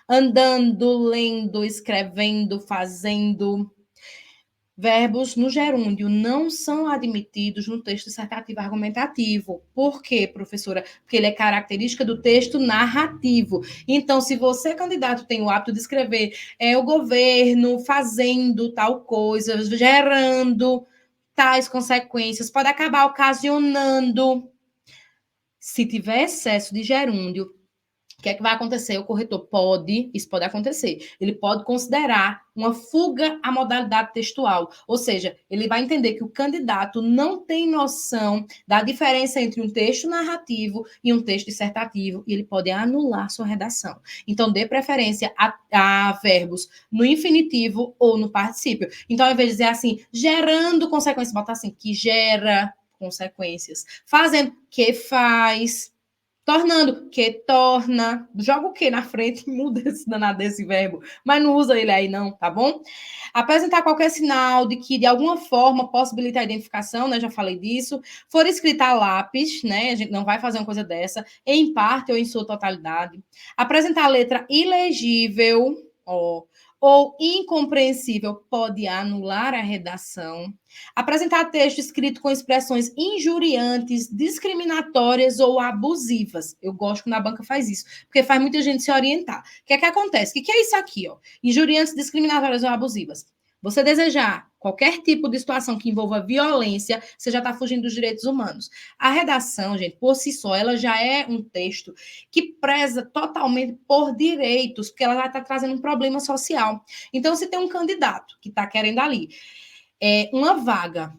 Andando, lendo, escrevendo, fazendo. Verbos no gerúndio não são admitidos no texto dissertativo argumentativo. Por quê, professora? Porque ele é característica do texto narrativo. Então, se você, candidato, tem o hábito de escrever o governo fazendo tal coisa, gerando tais consequências, pode acabar ocasionando. Se tiver excesso de gerúndio, O que é que vai acontecer? O corretor isso pode acontecer, ele pode considerar uma fuga à modalidade textual, ou seja, ele vai entender que o candidato não tem noção da diferença entre um texto narrativo e um texto dissertativo, e ele pode anular sua redação. Então, dê preferência a verbos no infinitivo ou no particípio. Então, ao invés de dizer assim, gerando consequências, botar assim, que gera consequências, fazendo, que faz, tornando, que torna. Joga o que na frente e muda esse danado desse verbo. Mas não usa ele aí, não, tá bom? Apresentar qualquer sinal de que, de alguma forma, possibilita a identificação, né? Já falei disso. For escrita a lápis, né? A gente não vai fazer uma coisa dessa, em parte ou em sua totalidade. Apresentar a letra ilegível, ó, ou incompreensível, pode anular a redação. Apresentar texto escrito com expressões injuriantes, discriminatórias ou abusivas. Eu gosto quando a banca faz isso, porque faz muita gente se orientar. O que é que acontece? O que é isso aqui? Ó? Injuriantes, discriminatórias ou abusivas. Você desejar qualquer tipo de situação que envolva violência, você já está fugindo dos direitos humanos. A redação, gente, por si só, ela já é um texto que preza totalmente por direitos, porque ela já está trazendo um problema social. Então, se tem um candidato que está querendo ali uma vaga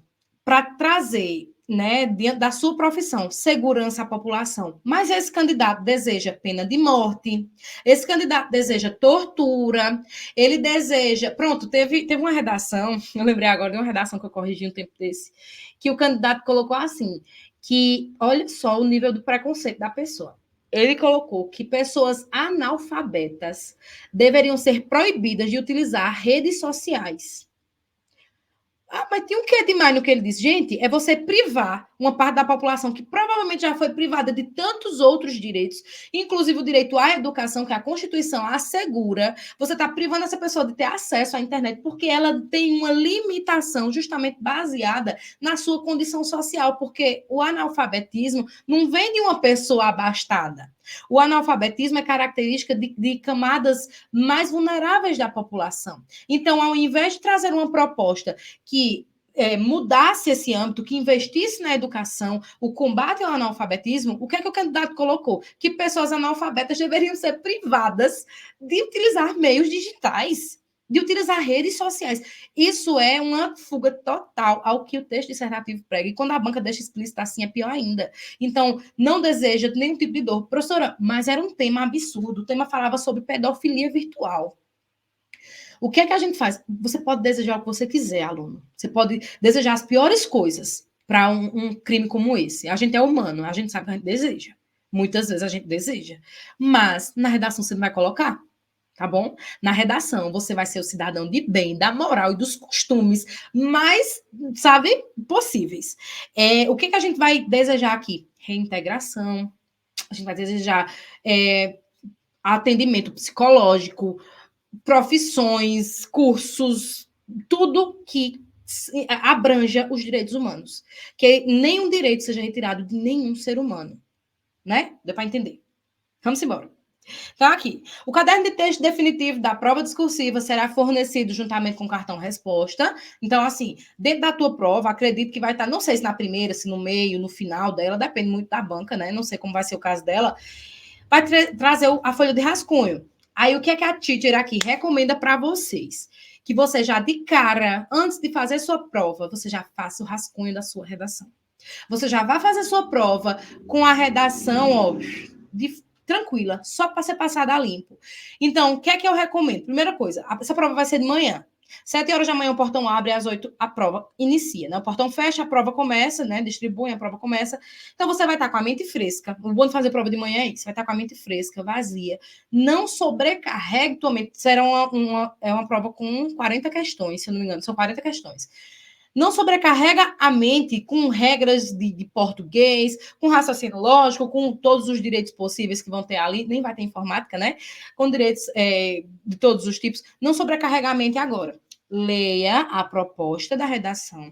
para trazer, né, dentro da sua profissão, segurança à população, mas esse candidato deseja pena de morte, esse candidato deseja tortura, ele deseja... Pronto, teve uma redação, eu lembrei agora de uma redação que eu corrigi um tempo desse, que o candidato colocou assim, que olha só o nível do preconceito da pessoa. Ele colocou que pessoas analfabetas deveriam ser proibidas de utilizar redes sociais. Ah, mas tem um que demais no que ele disse. Gente, é você privar uma parte da população que provavelmente já foi privada de tantos outros direitos, inclusive o direito à educação, que a Constituição assegura. Você está privando essa pessoa de ter acesso à internet porque ela tem uma limitação justamente baseada na sua condição social, porque o analfabetismo não vem de uma pessoa abastada. O analfabetismo é característica de camadas mais vulneráveis da população. Então, ao invés de trazer uma proposta que mudasse esse âmbito, que investisse na educação, o combate ao analfabetismo, o que é que o candidato colocou? Que pessoas analfabetas deveriam ser privadas de utilizar meios digitais, de utilizar redes sociais. Isso é uma fuga total ao que o texto dissertativo prega. E quando a banca deixa explícito assim, é pior ainda. Então, não deseja nenhum tipo de dor. Professora, mas era um tema absurdo. O tema falava sobre pedofilia virtual. O que é que a gente faz? Você pode desejar o que você quiser, aluno. Você pode desejar as piores coisas para um crime como esse. A gente é humano, a gente sabe que a gente deseja. Muitas vezes a gente deseja. Mas na redação você não vai colocar, tá bom? Na redação você vai ser o cidadão de bem, da moral e dos costumes mais, sabe, possíveis. O que a gente vai desejar aqui? Reintegração. A gente vai desejar atendimento psicológico, profissões, cursos, tudo que abranja os direitos humanos. Que nenhum direito seja retirado de nenhum ser humano. Né? Deu para entender. Vamos embora. Então, aqui. O caderno de texto definitivo da prova discursiva será fornecido juntamente com o cartão resposta. Então, assim, dentro da tua prova, acredito que vai estar, não sei se na primeira, se no meio, no final dela, depende muito da banca, né? Não sei como vai ser o caso dela. Vai trazer a folha de rascunho. Aí, o que é que a teacher aqui recomenda para vocês? Que você já, de cara, antes de fazer sua prova, você já faça o rascunho da sua redação. Você já vai fazer sua prova com a redação, ó, tranquila, só para ser passada a limpo. Então, o que é que eu recomendo? Primeira coisa, essa prova vai ser de manhã. 7 horas da manhã o portão abre, às 8 a prova inicia, né? O portão fecha, a prova começa, né? Distribui, a prova começa. Então, você vai estar com a mente fresca. O bom de fazer prova de manhã é isso. Você vai estar com a mente fresca, vazia. Não sobrecarregue tua mente. Será uma prova com 40 questões, se eu não me engano. São 40 questões. Não sobrecarrega a mente com regras de português, com raciocínio lógico, com todos os direitos possíveis que vão ter ali, nem vai ter informática, né? Com direitos de todos os tipos. Não sobrecarrega a mente agora. Leia a proposta da redação.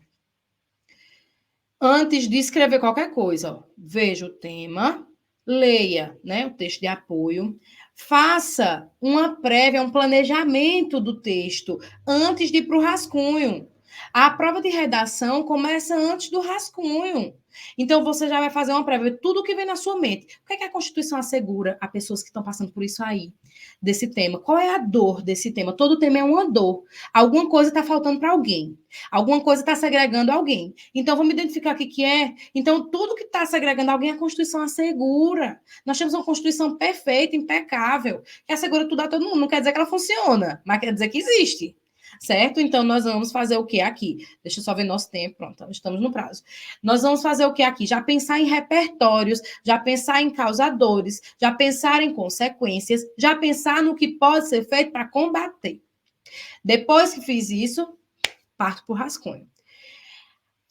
Antes de escrever qualquer coisa, ó, veja o tema, leia, né, o texto de apoio, faça uma prévia, um planejamento do texto antes de ir para o rascunho. A prova de redação começa antes do rascunho. Então, você já vai fazer uma prévia, tudo que vem na sua mente. O que é que a Constituição assegura a pessoas que estão passando por isso aí, desse tema? Qual é a dor desse tema? Todo tema é uma dor. Alguma coisa está faltando para alguém. Alguma coisa está segregando alguém. Então, vamos identificar o que, que é. Então, tudo que está segregando alguém, a Constituição assegura. Nós temos uma Constituição perfeita, impecável, que assegura tudo a todo mundo. Não quer dizer que ela funciona, mas quer dizer que existe. Certo? Então, nós vamos fazer o que aqui? Deixa eu só ver nosso tempo. Pronto, estamos no prazo. Nós vamos fazer o que aqui? Já pensar em repertórios, já pensar em causadores, já pensar em consequências, já pensar no que pode ser feito para combater. Depois que fiz isso, parto para o rascunho.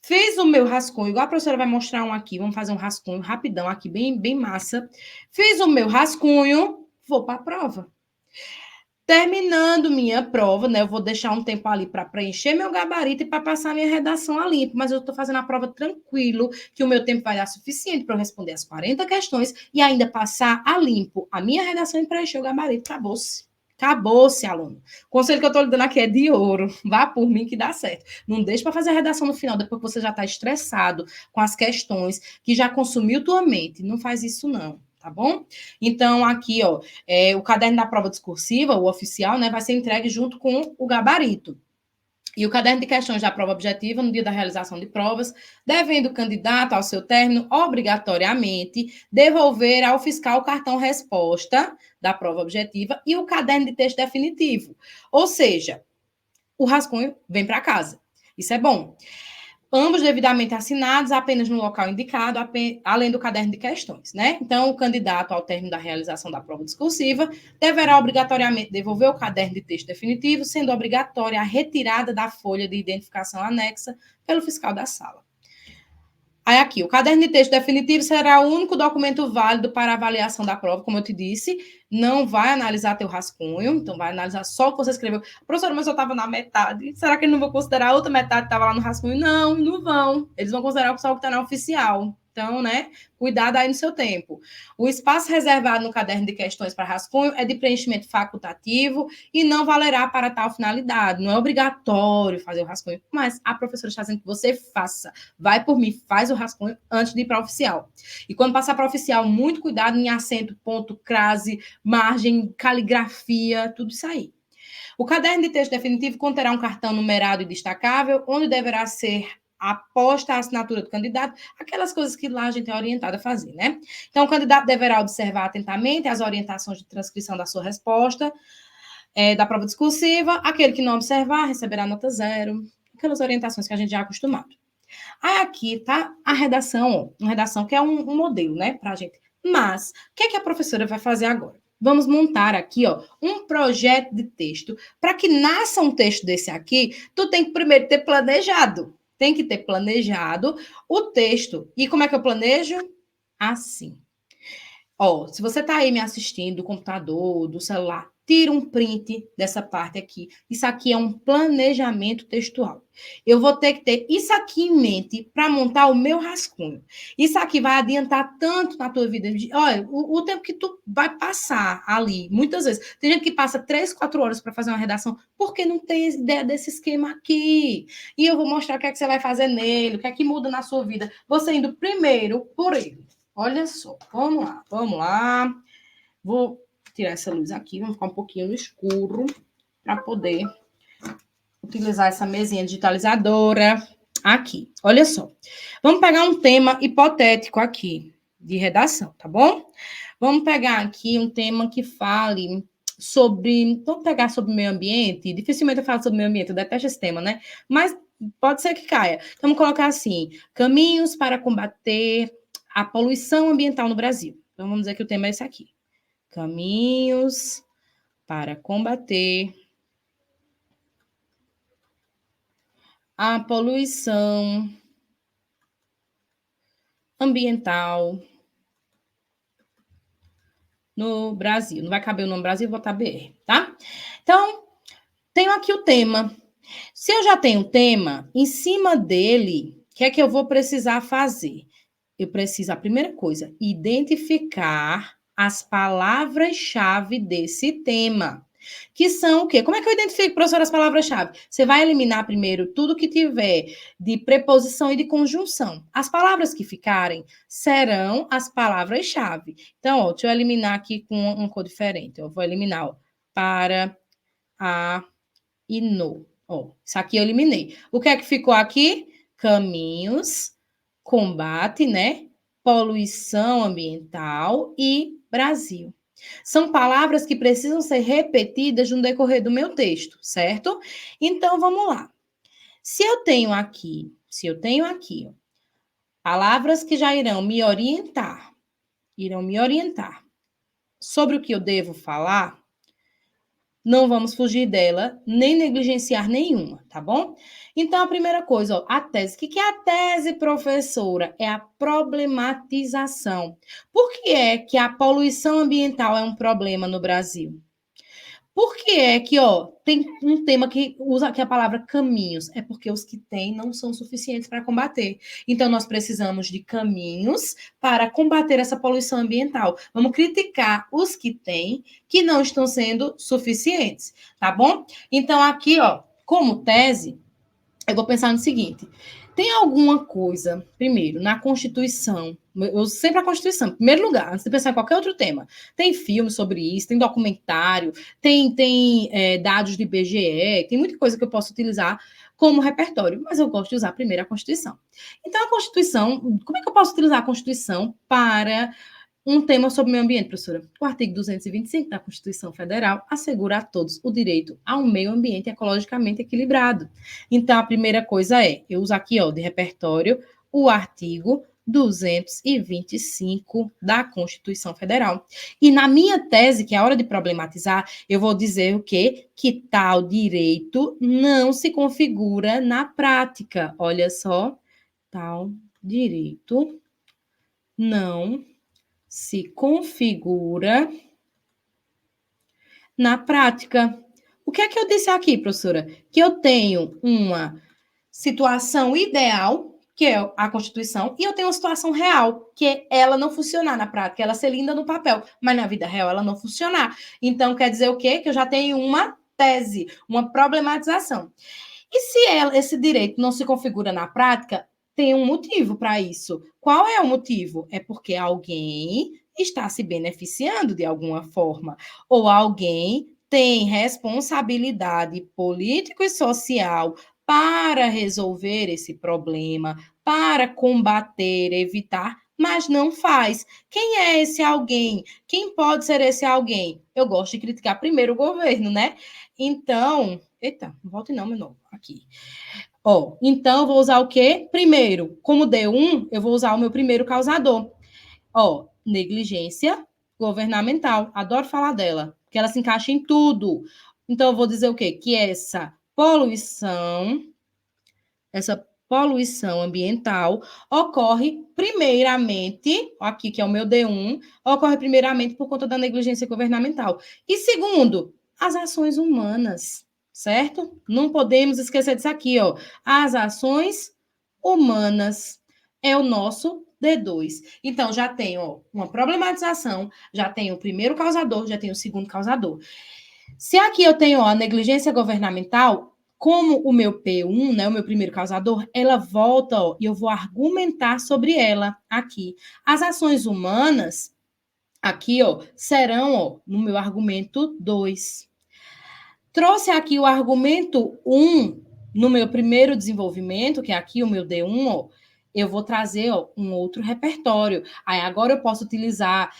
Fiz o meu rascunho, igual a professora vai mostrar um aqui, vamos fazer um rascunho rapidão aqui, bem massa. Fiz o meu rascunho, vou para a prova. Terminando minha prova, né? Eu vou deixar um tempo ali para preencher meu gabarito e para passar minha redação a limpo, mas eu estou fazendo a prova tranquilo, que o meu tempo vai dar suficiente para eu responder as 40 questões e ainda passar a limpo a minha redação e preencher o gabarito. Acabou-se. Acabou-se, aluno. O conselho que eu estou lhe dando aqui é de ouro. Vá por mim que dá certo. Não deixe para fazer a redação no final, depois que você já está estressado com as questões, que já consumiu tua mente. Não faz isso, não. Tá bom? Então, aqui, ó, o caderno da prova discursiva, o oficial, né, vai ser entregue junto com o gabarito. E o caderno de questões da prova objetiva, no dia da realização de provas, devendo o candidato, ao seu término, obrigatoriamente, devolver ao fiscal o cartão resposta da prova objetiva e o caderno de texto definitivo. Ou seja, o rascunho vem para casa. Isso é bom. Ambos devidamente assinados, apenas no local indicado, além do caderno de questões, né? Então, o candidato, ao término da realização da prova discursiva, deverá obrigatoriamente devolver o caderno de texto definitivo, sendo obrigatória a retirada da folha de identificação anexa pelo fiscal da sala. Aí aqui, o caderno de texto definitivo será o único documento válido para avaliação da prova, como eu te disse, não vai analisar teu rascunho, então vai analisar só o que você escreveu. Professora, mas eu estava na metade, será que eles não vão considerar a outra metade que estava lá no rascunho? Não, não vão. Eles vão considerar só o que está na oficial. Então, né, cuidado aí no seu tempo. O espaço reservado no caderno de questões para rascunho é de preenchimento facultativo e não valerá para tal finalidade. Não é obrigatório fazer o rascunho, mas a professora está dizendo que você faça. Vai por mim, faz o rascunho antes de ir para a oficial. E quando passar para a oficial, muito cuidado em acento, ponto, crase, margem, caligrafia, tudo isso aí. O caderno de texto definitivo conterá um cartão numerado e destacável, onde deverá ser aposta a assinatura do candidato, aquelas coisas que lá a gente é orientada a fazer, né? Então, o candidato deverá observar atentamente as orientações de transcrição da sua resposta, da prova discursiva. Aquele que não observar receberá nota 0. Aquelas orientações que a gente já é acostumado. Aí aqui tá a redação, ó, uma redação que é um modelo, né, pra gente. Mas, o que é que a professora vai fazer agora? Vamos montar aqui, ó, um projeto de texto. Para que nasça um texto desse aqui, tu tem que primeiro ter planejado. Tem que ter planejado o texto. E como é que eu planejo? Assim. Ó, se você está aí me assistindo do computador, do celular, tira um print dessa parte aqui. Isso aqui é um planejamento textual. Eu vou ter que ter isso aqui em mente para montar o meu rascunho. Isso aqui vai adiantar tanto na tua vida. Olha, o tempo que tu vai passar ali, muitas vezes. Tem gente que passa 3, 4 horas para fazer uma redação porque não tem ideia desse esquema aqui. E eu vou mostrar o que é que você vai fazer nele, o que é que muda na sua vida. Você indo primeiro por ele. Olha só, vamos lá, vamos lá. Vou tirar essa luz aqui, vamos ficar um pouquinho no escuro para poder utilizar essa mesinha digitalizadora aqui. Olha só, vamos pegar um tema hipotético aqui de redação, tá bom? Vamos pegar aqui um tema que fale sobre. Vamos pegar sobre o meio ambiente. Dificilmente eu falo sobre o meio ambiente, eu detesto esse tema, né? Mas pode ser que caia. Então, vamos colocar assim: caminhos para combater a poluição ambiental no Brasil. Então, vamos dizer que o tema é esse aqui. Caminhos para combater a poluição ambiental no Brasil. Não vai caber o nome Brasil, vou botar BR, tá? Então, tenho aqui o tema. Se eu já tenho o tema, em cima dele, o que é que eu vou precisar fazer? Eu preciso, a primeira coisa, identificar as palavras-chave desse tema. que são o quê? Como é que eu identifico, professora, as palavras-chave? Você vai eliminar primeiro tudo que tiver de preposição e de conjunção. As palavras que ficarem serão as palavras-chave. Então, ó, deixa eu eliminar aqui com uma cor diferente. Eu vou eliminar, ó, para, a e no. Ó, isso aqui eu eliminei. O que é que ficou aqui? Caminhos, combate, né? Poluição ambiental e Brasil. São palavras que precisam ser repetidas no decorrer do meu texto, certo? Então, vamos lá. Se eu tenho aqui, ó, palavras que já irão me orientar sobre o que eu devo falar, não vamos fugir dela, nem negligenciar nenhuma, tá bom? Então, a primeira coisa, ó, a tese. O que é a tese, professora? É a problematização. Por que a poluição ambiental é um problema no Brasil? Por que é que, ó, tem um tema que usa aqui a palavra caminhos? É porque os que tem não são suficientes para combater. Então, nós precisamos de caminhos para combater essa poluição ambiental. Vamos criticar os que têm, que não estão sendo suficientes, tá bom? Então, aqui, ó, como tese, eu vou pensar no seguinte: tem alguma coisa, primeiro, na Constituição, eu uso sempre a Constituição, em primeiro lugar, antes de pensar em qualquer outro tema. Tem filme sobre isso, tem documentário, tem dados de IBGE, tem muita coisa que eu posso utilizar como repertório, mas eu gosto de usar primeiro a Constituição. Então, a Constituição, como é que eu posso utilizar a Constituição para um tema sobre o meio ambiente, professora? O artigo 225 da Constituição Federal assegura a todos o direito a um meio ambiente ecologicamente equilibrado. Então, a primeira coisa é, eu uso aqui, ó, de repertório, o artigo 225 da Constituição Federal. E na minha tese, que é a hora de problematizar, eu vou dizer o quê? Que tal direito não se configura na prática. Olha só, tal direito não se configura na prática. O que é que eu disse aqui, professora? Que eu tenho uma situação ideal, que é a Constituição, e eu tenho uma situação real, que é ela não funcionar na prática, ela ser linda no papel, mas na vida real ela não funcionar. Então, quer dizer o quê? Que eu já tenho uma tese, uma problematização. E se esse direito não se configura na prática, tem um motivo para isso. Qual é o motivo? É porque alguém está se beneficiando de alguma forma, ou alguém tem responsabilidade político e social para resolver esse problema, para combater, evitar, mas não faz. Quem é esse alguém? Quem pode ser esse alguém? Eu gosto de criticar primeiro o governo, né? Então, eita, não volte não, meu novo, aqui. Ó, então eu vou usar o quê? Primeiro, como deu um, eu vou usar o meu primeiro causador. Ó, negligência governamental. Adoro falar dela, porque ela se encaixa em tudo. Então, eu vou dizer o quê? Que essa poluição ambiental ocorre primeiramente, aqui que é o meu D1, ocorre primeiramente por conta da negligência governamental. E segundo, as ações humanas, certo? Não podemos esquecer disso aqui, ó. As ações humanas é o nosso D2. Então, já tenho ó, uma problematização, já tenho o primeiro causador, já tenho o segundo causador. Se aqui eu tenho ó, a negligência governamental, como o meu P1, né, o meu primeiro causador, ela volta ó, e eu vou argumentar sobre ela aqui. As ações humanas, aqui, ó, serão ó, no meu argumento 2. Trouxe aqui o argumento 1 no meu primeiro desenvolvimento, que é aqui o meu D1, ó, eu vou trazer ó, um outro repertório. Aí agora eu posso utilizar.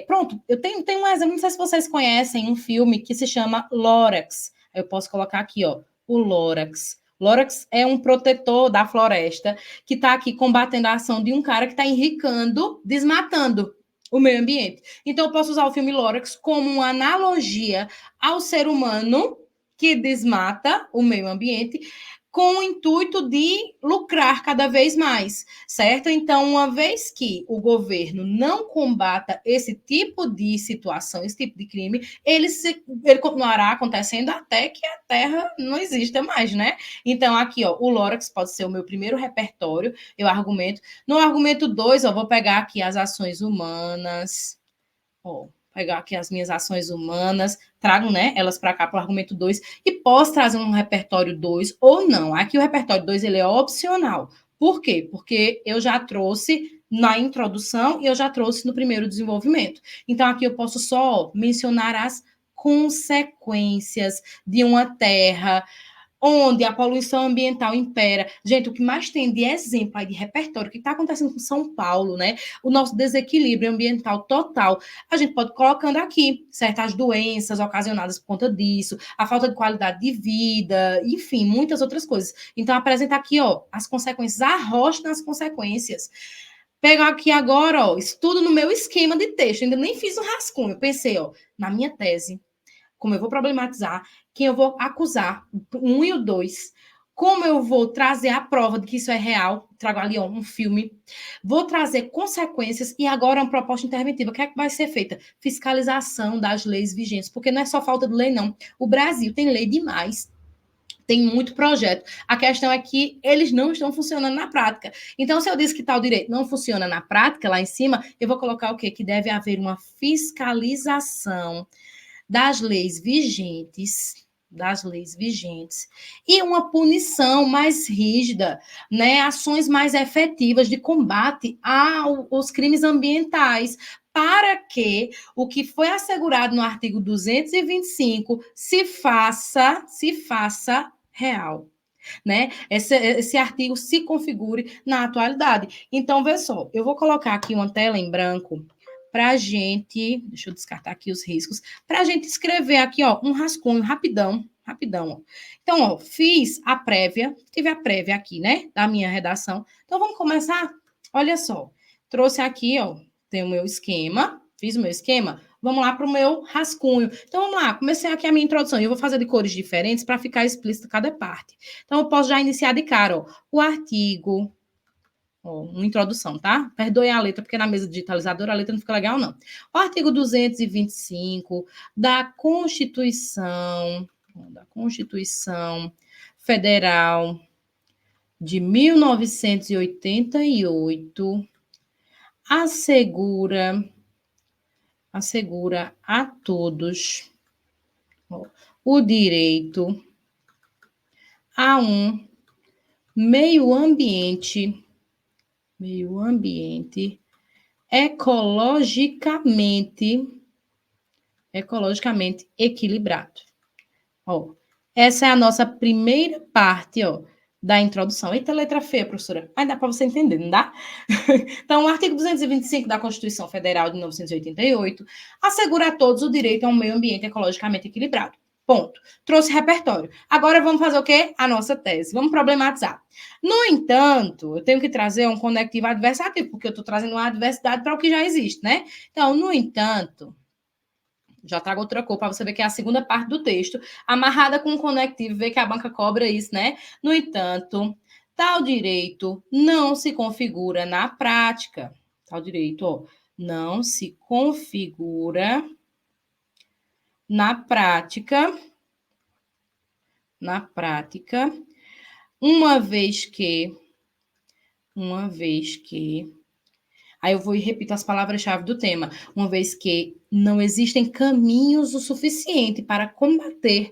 Pronto, eu tenho um exemplo, não sei se vocês conhecem um filme que se chama Lorax. Eu posso colocar aqui, ó, o Lorax. Lorax é um protetor da floresta que está aqui combatendo a ação de um cara que está enricando, desmatando o meio ambiente. Então, eu posso usar o filme Lorax como uma analogia ao ser humano que desmata o meio ambiente com o intuito de lucrar cada vez mais, certo? Então, uma vez que o governo não combata esse tipo de situação, esse tipo de crime, ele continuará acontecendo até que a Terra não exista mais, né? Então, aqui, ó, o Lorax pode ser o meu primeiro repertório, eu argumento. No argumento 2, ó, vou pegar aqui as ações humanas. Ó, pegar aqui as minhas ações humanas, trago, né, elas para cá para o argumento 2 e posso trazer um repertório 2 ou não. Aqui o repertório 2 ele é opcional. Por quê? Porque eu já trouxe na introdução e eu já trouxe no primeiro desenvolvimento. Então, aqui eu posso só mencionar as consequências de uma terra onde a poluição ambiental impera. Gente, o que mais tem de exemplo aí de repertório, o que está acontecendo com São Paulo, né? O nosso desequilíbrio ambiental total. A gente pode colocando aqui certas doenças ocasionadas por conta disso, a falta de qualidade de vida, enfim, muitas outras coisas. Então, apresenta aqui, ó, as consequências, arrocha nas consequências. Pegar aqui agora, ó, estudo no meu esquema de texto, ainda nem fiz um rascunho. Eu pensei, ó, na minha tese, como eu vou problematizar, quem eu vou acusar, um e o dois, como eu vou trazer a prova de que isso é real, trago ali ó, um filme, vou trazer consequências e agora uma proposta interventiva. O que é que vai ser feita? Fiscalização das leis vigentes, porque não é só falta de lei, não. O Brasil tem lei demais, tem muito projeto. A questão é que eles não estão funcionando na prática. Então, se eu disse que tal direito não funciona na prática, lá em cima, eu vou colocar o quê? Que deve haver uma fiscalização das leis vigentes e uma punição mais rígida, né, ações mais efetivas de combate aos crimes ambientais, para que o que foi assegurado no artigo 225 se faça real. Né? Esse artigo se configure na atualidade. Então, vê só, eu vou colocar aqui uma tela em branco para a gente, deixa eu descartar aqui os riscos, para a gente escrever aqui, ó, um rascunho rapidão, rapidão. Ó. Então, ó, fiz a prévia, tive a prévia aqui, né, da minha redação. Então, vamos começar? Olha só, trouxe aqui, ó, tem o meu esquema, fiz o meu esquema, vamos lá para o meu rascunho. Então, vamos lá, comecei aqui a minha introdução, eu vou fazer de cores diferentes para ficar explícito cada parte. Então, eu posso já iniciar de cara, ó, o artigo, ó, uma introdução, tá? Perdoem a letra, porque na mesa digitalizadora a letra não fica legal, não. O artigo 225 da Constituição Federal de 1988 assegura a todos ó, o direito a um meio ambiente ecologicamente equilibrado. Ó, essa é a nossa primeira parte, ó, da introdução. Eita, letra feia, professora. Mas dá para você entender, não dá? Então, o artigo 225 da Constituição Federal de 1988 assegura a todos o direito a um meio ambiente ecologicamente equilibrado. Ponto. Trouxe repertório. Agora vamos fazer o quê? A nossa tese. Vamos problematizar. No entanto, eu tenho que trazer um conectivo adversativo, porque eu estou trazendo uma adversidade para o que já existe, né? Então, no entanto, já trago outra cor para você ver que é a segunda parte do texto, amarrada com um conectivo, ver que a banca cobra isso, né? No entanto, tal direito não se configura na prática. Tal direito, ó, não se configura na prática, uma vez que, aí eu vou e repito as palavras-chave do tema, uma vez que não existem caminhos o suficiente para combater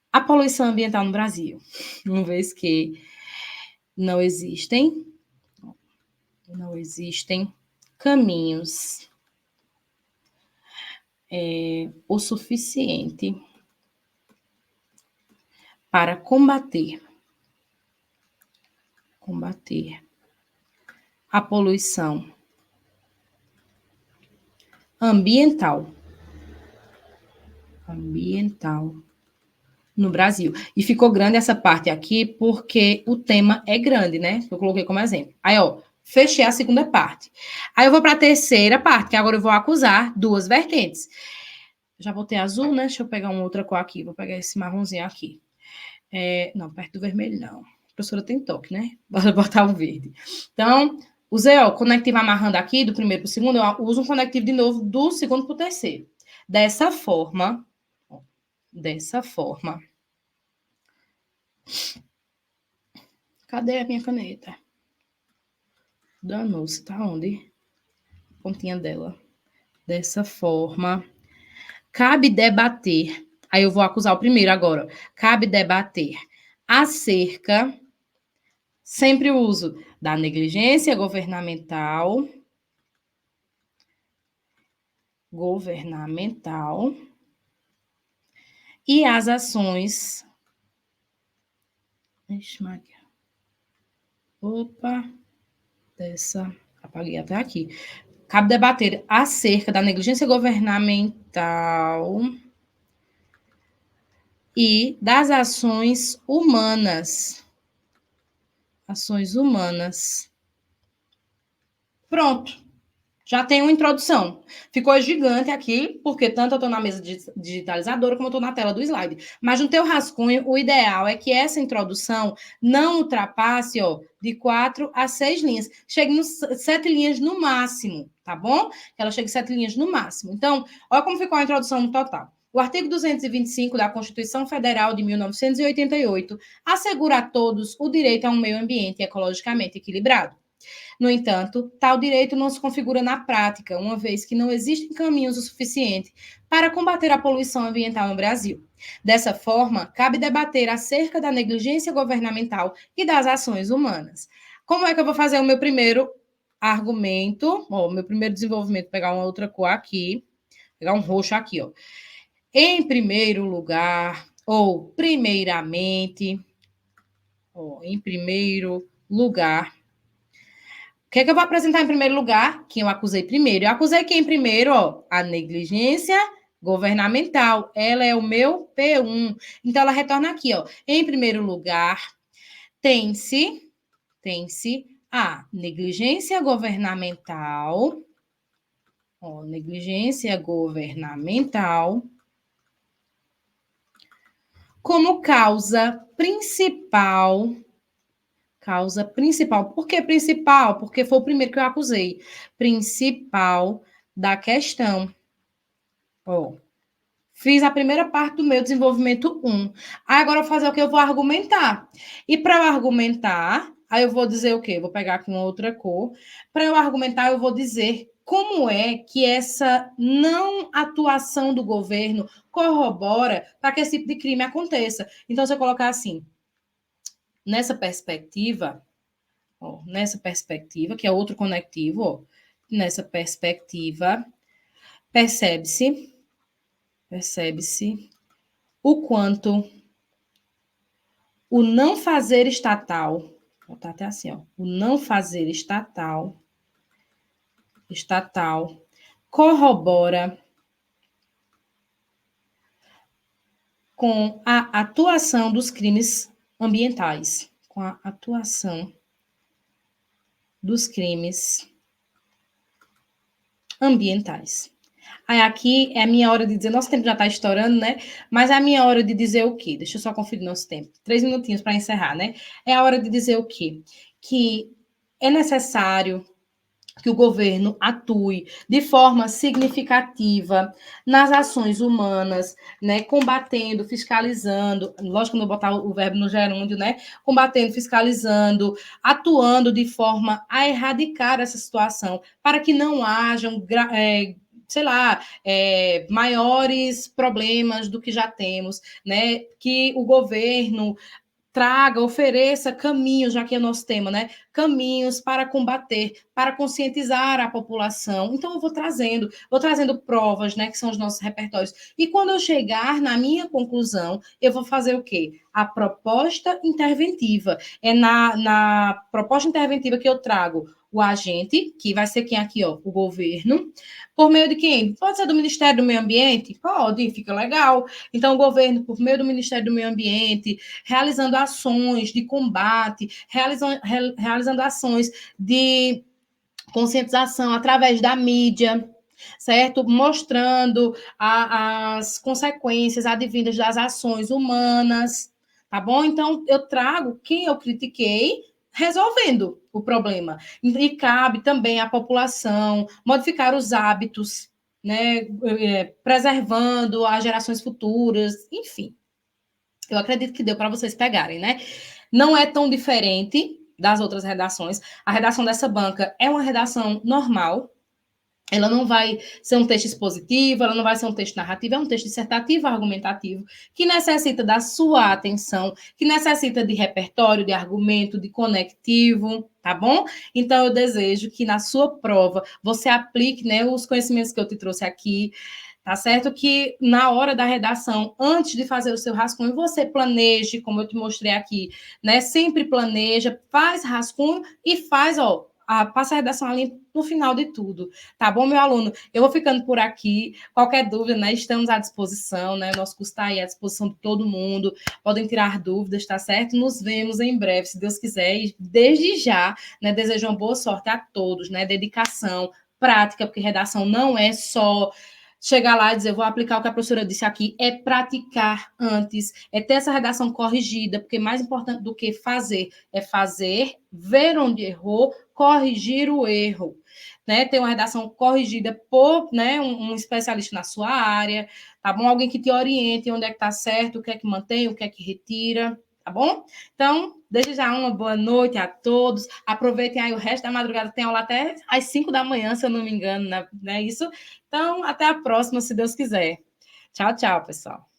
a poluição ambiental no Brasil, uma vez que não existem caminhos o suficiente para combater a poluição ambiental no Brasil. E ficou grande essa parte aqui porque o tema é grande, né? Eu coloquei como exemplo. Aí, ó, fechei a segunda parte. Aí eu vou para a terceira parte, que agora eu vou acusar duas vertentes. Já botei azul, né? Deixa eu pegar uma outra cor aqui. Vou pegar esse marronzinho aqui. Não, perto do vermelho não. A professora tem toque, né? Bora botar o verde. Então, usei, ó, o conectivo amarrando aqui, do primeiro para o segundo, eu uso um conectivo de novo do segundo para o terceiro. Dessa forma. Cadê a minha caneta? Danou-se, tá onde? Pontinha dela. Dessa forma, cabe debater. Aí eu vou acusar o primeiro agora. Cabe debater acerca, sempre o uso da negligência governamental e as ações. Ixi, Maria. Opa, dessa. Apaguei até aqui. Cabe debater acerca da negligência governamental e das ações humanas. Ações humanas. Pronto. Já tem uma introdução. Ficou gigante aqui, porque tanto eu estou na mesa digitalizadora como eu estou na tela do slide. Mas no teu rascunho, o ideal é que essa introdução não ultrapasse, ó, de 4 a 6 linhas. Chegue nos 7 linhas no máximo, tá bom? Que ela chegue 7 linhas no máximo. Então, olha como ficou a introdução no total. O artigo 225 da Constituição Federal de 1988 assegura a todos o direito a um meio ambiente ecologicamente equilibrado. No entanto, tal direito não se configura na prática, uma vez que não existem caminhos o suficiente para combater a poluição ambiental no Brasil. Dessa forma, cabe debater acerca da negligência governamental e das ações humanas. Como é que eu vou fazer o meu primeiro argumento? Ó, meu primeiro desenvolvimento, pegar uma outra cor aqui, pegar um roxo aqui, ó. Em primeiro lugar, ou primeiramente, em primeiro lugar, o que é que eu vou apresentar em primeiro lugar? Quem eu acusei primeiro. Eu acusei quem primeiro? Ó, a negligência governamental. Ela é o meu P1. Então, ela retorna aqui, ó. Em primeiro lugar, tem-se a negligência governamental. Ó, negligência governamental como causa principal. Causa principal. Por que principal? Porque foi o primeiro que eu acusei. Principal da questão. Ó, fiz a primeira parte do meu desenvolvimento 1. Agora eu vou fazer o que? Eu vou argumentar. E para eu argumentar, aí eu vou dizer o quê? Vou pegar aqui uma outra cor. Para eu argumentar, eu vou dizer como é que essa não atuação do governo corrobora para que esse tipo de crime aconteça. Então, se eu colocar assim, nessa perspectiva, que é outro conectivo, ó, nessa perspectiva, percebe-se o quanto o não fazer estatal, vou botar até assim, ó, o não fazer estatal corrobora com a atuação dos crimes ambientais, com a atuação dos crimes ambientais. Aí aqui é a minha hora de dizer, nosso tempo já está estourando, né? Mas é a minha hora de dizer o quê? Deixa eu só conferir nosso tempo. 3 minutinhos para encerrar, né? É a hora de dizer o quê? Que é necessário que o governo atue de forma significativa nas ações humanas, né, combatendo, fiscalizando, lógico que não vou botar o verbo no gerúndio, né, combatendo, fiscalizando, atuando de forma a erradicar essa situação, para que não hajam, sei lá, maiores problemas do que já temos, né, que o governo traga, ofereça caminhos, já que é nosso tema, né? Caminhos para combater, para conscientizar a população. Então, eu vou trazendo provas, né? Que são os nossos repertórios. E quando eu chegar na minha conclusão, eu vou fazer o quê? A proposta interventiva. É na proposta interventiva que eu trago o agente, que vai ser quem aqui, ó, o governo, por meio de quem? Pode ser do Ministério do Meio Ambiente? Pode, fica legal. Então, o governo, por meio do Ministério do Meio Ambiente, realizando ações de combate, realizando ações de conscientização através da mídia, certo? Mostrando as consequências advindas das ações humanas, tá bom? Então, eu trago quem eu critiquei resolvendo o problema. E cabe também à população modificar os hábitos, né? Preservando as gerações futuras, enfim. Eu acredito que deu para vocês pegarem, né? Não é tão diferente das outras redações. A redação dessa banca é uma redação normal, Ela não vai ser um texto expositivo, ela não vai ser um texto narrativo, é um texto dissertativo, argumentativo, que necessita da sua atenção, que necessita de repertório, de argumento, de conectivo, tá bom? Então, eu desejo que na sua prova você aplique, né, os conhecimentos que eu te trouxe aqui, tá certo? Que na hora da redação, antes de fazer o seu rascunho, você planeje, como eu te mostrei aqui, né? Sempre planeja, faz rascunho e faz, ó, passa a redação ali no final de tudo, tá bom, meu aluno? Eu vou ficando por aqui. Qualquer dúvida, né? Estamos à disposição, né? Nosso curso está aí à disposição de todo mundo. Podem tirar dúvidas, tá certo? Nos vemos em breve, se Deus quiser. E desde já, né? Desejo uma boa sorte a todos, né? Dedicação, prática, porque redação não é só chegar lá e dizer, vou aplicar o que a professora disse aqui, é praticar antes, é ter essa redação corrigida, porque mais importante do que fazer é fazer, ver onde errou, corrigir o erro, né? Ter uma redação corrigida por, né, um especialista na sua área, tá bom? Alguém que te oriente onde é que tá certo, o que é que mantém, o que é que retira, tá bom? Então, desde já uma boa noite a todos. Aproveitem aí o resto da madrugada, tem aula até às 5 da manhã, se eu não me engano, né? Isso. Então, até a próxima, se Deus quiser. Tchau, tchau, pessoal.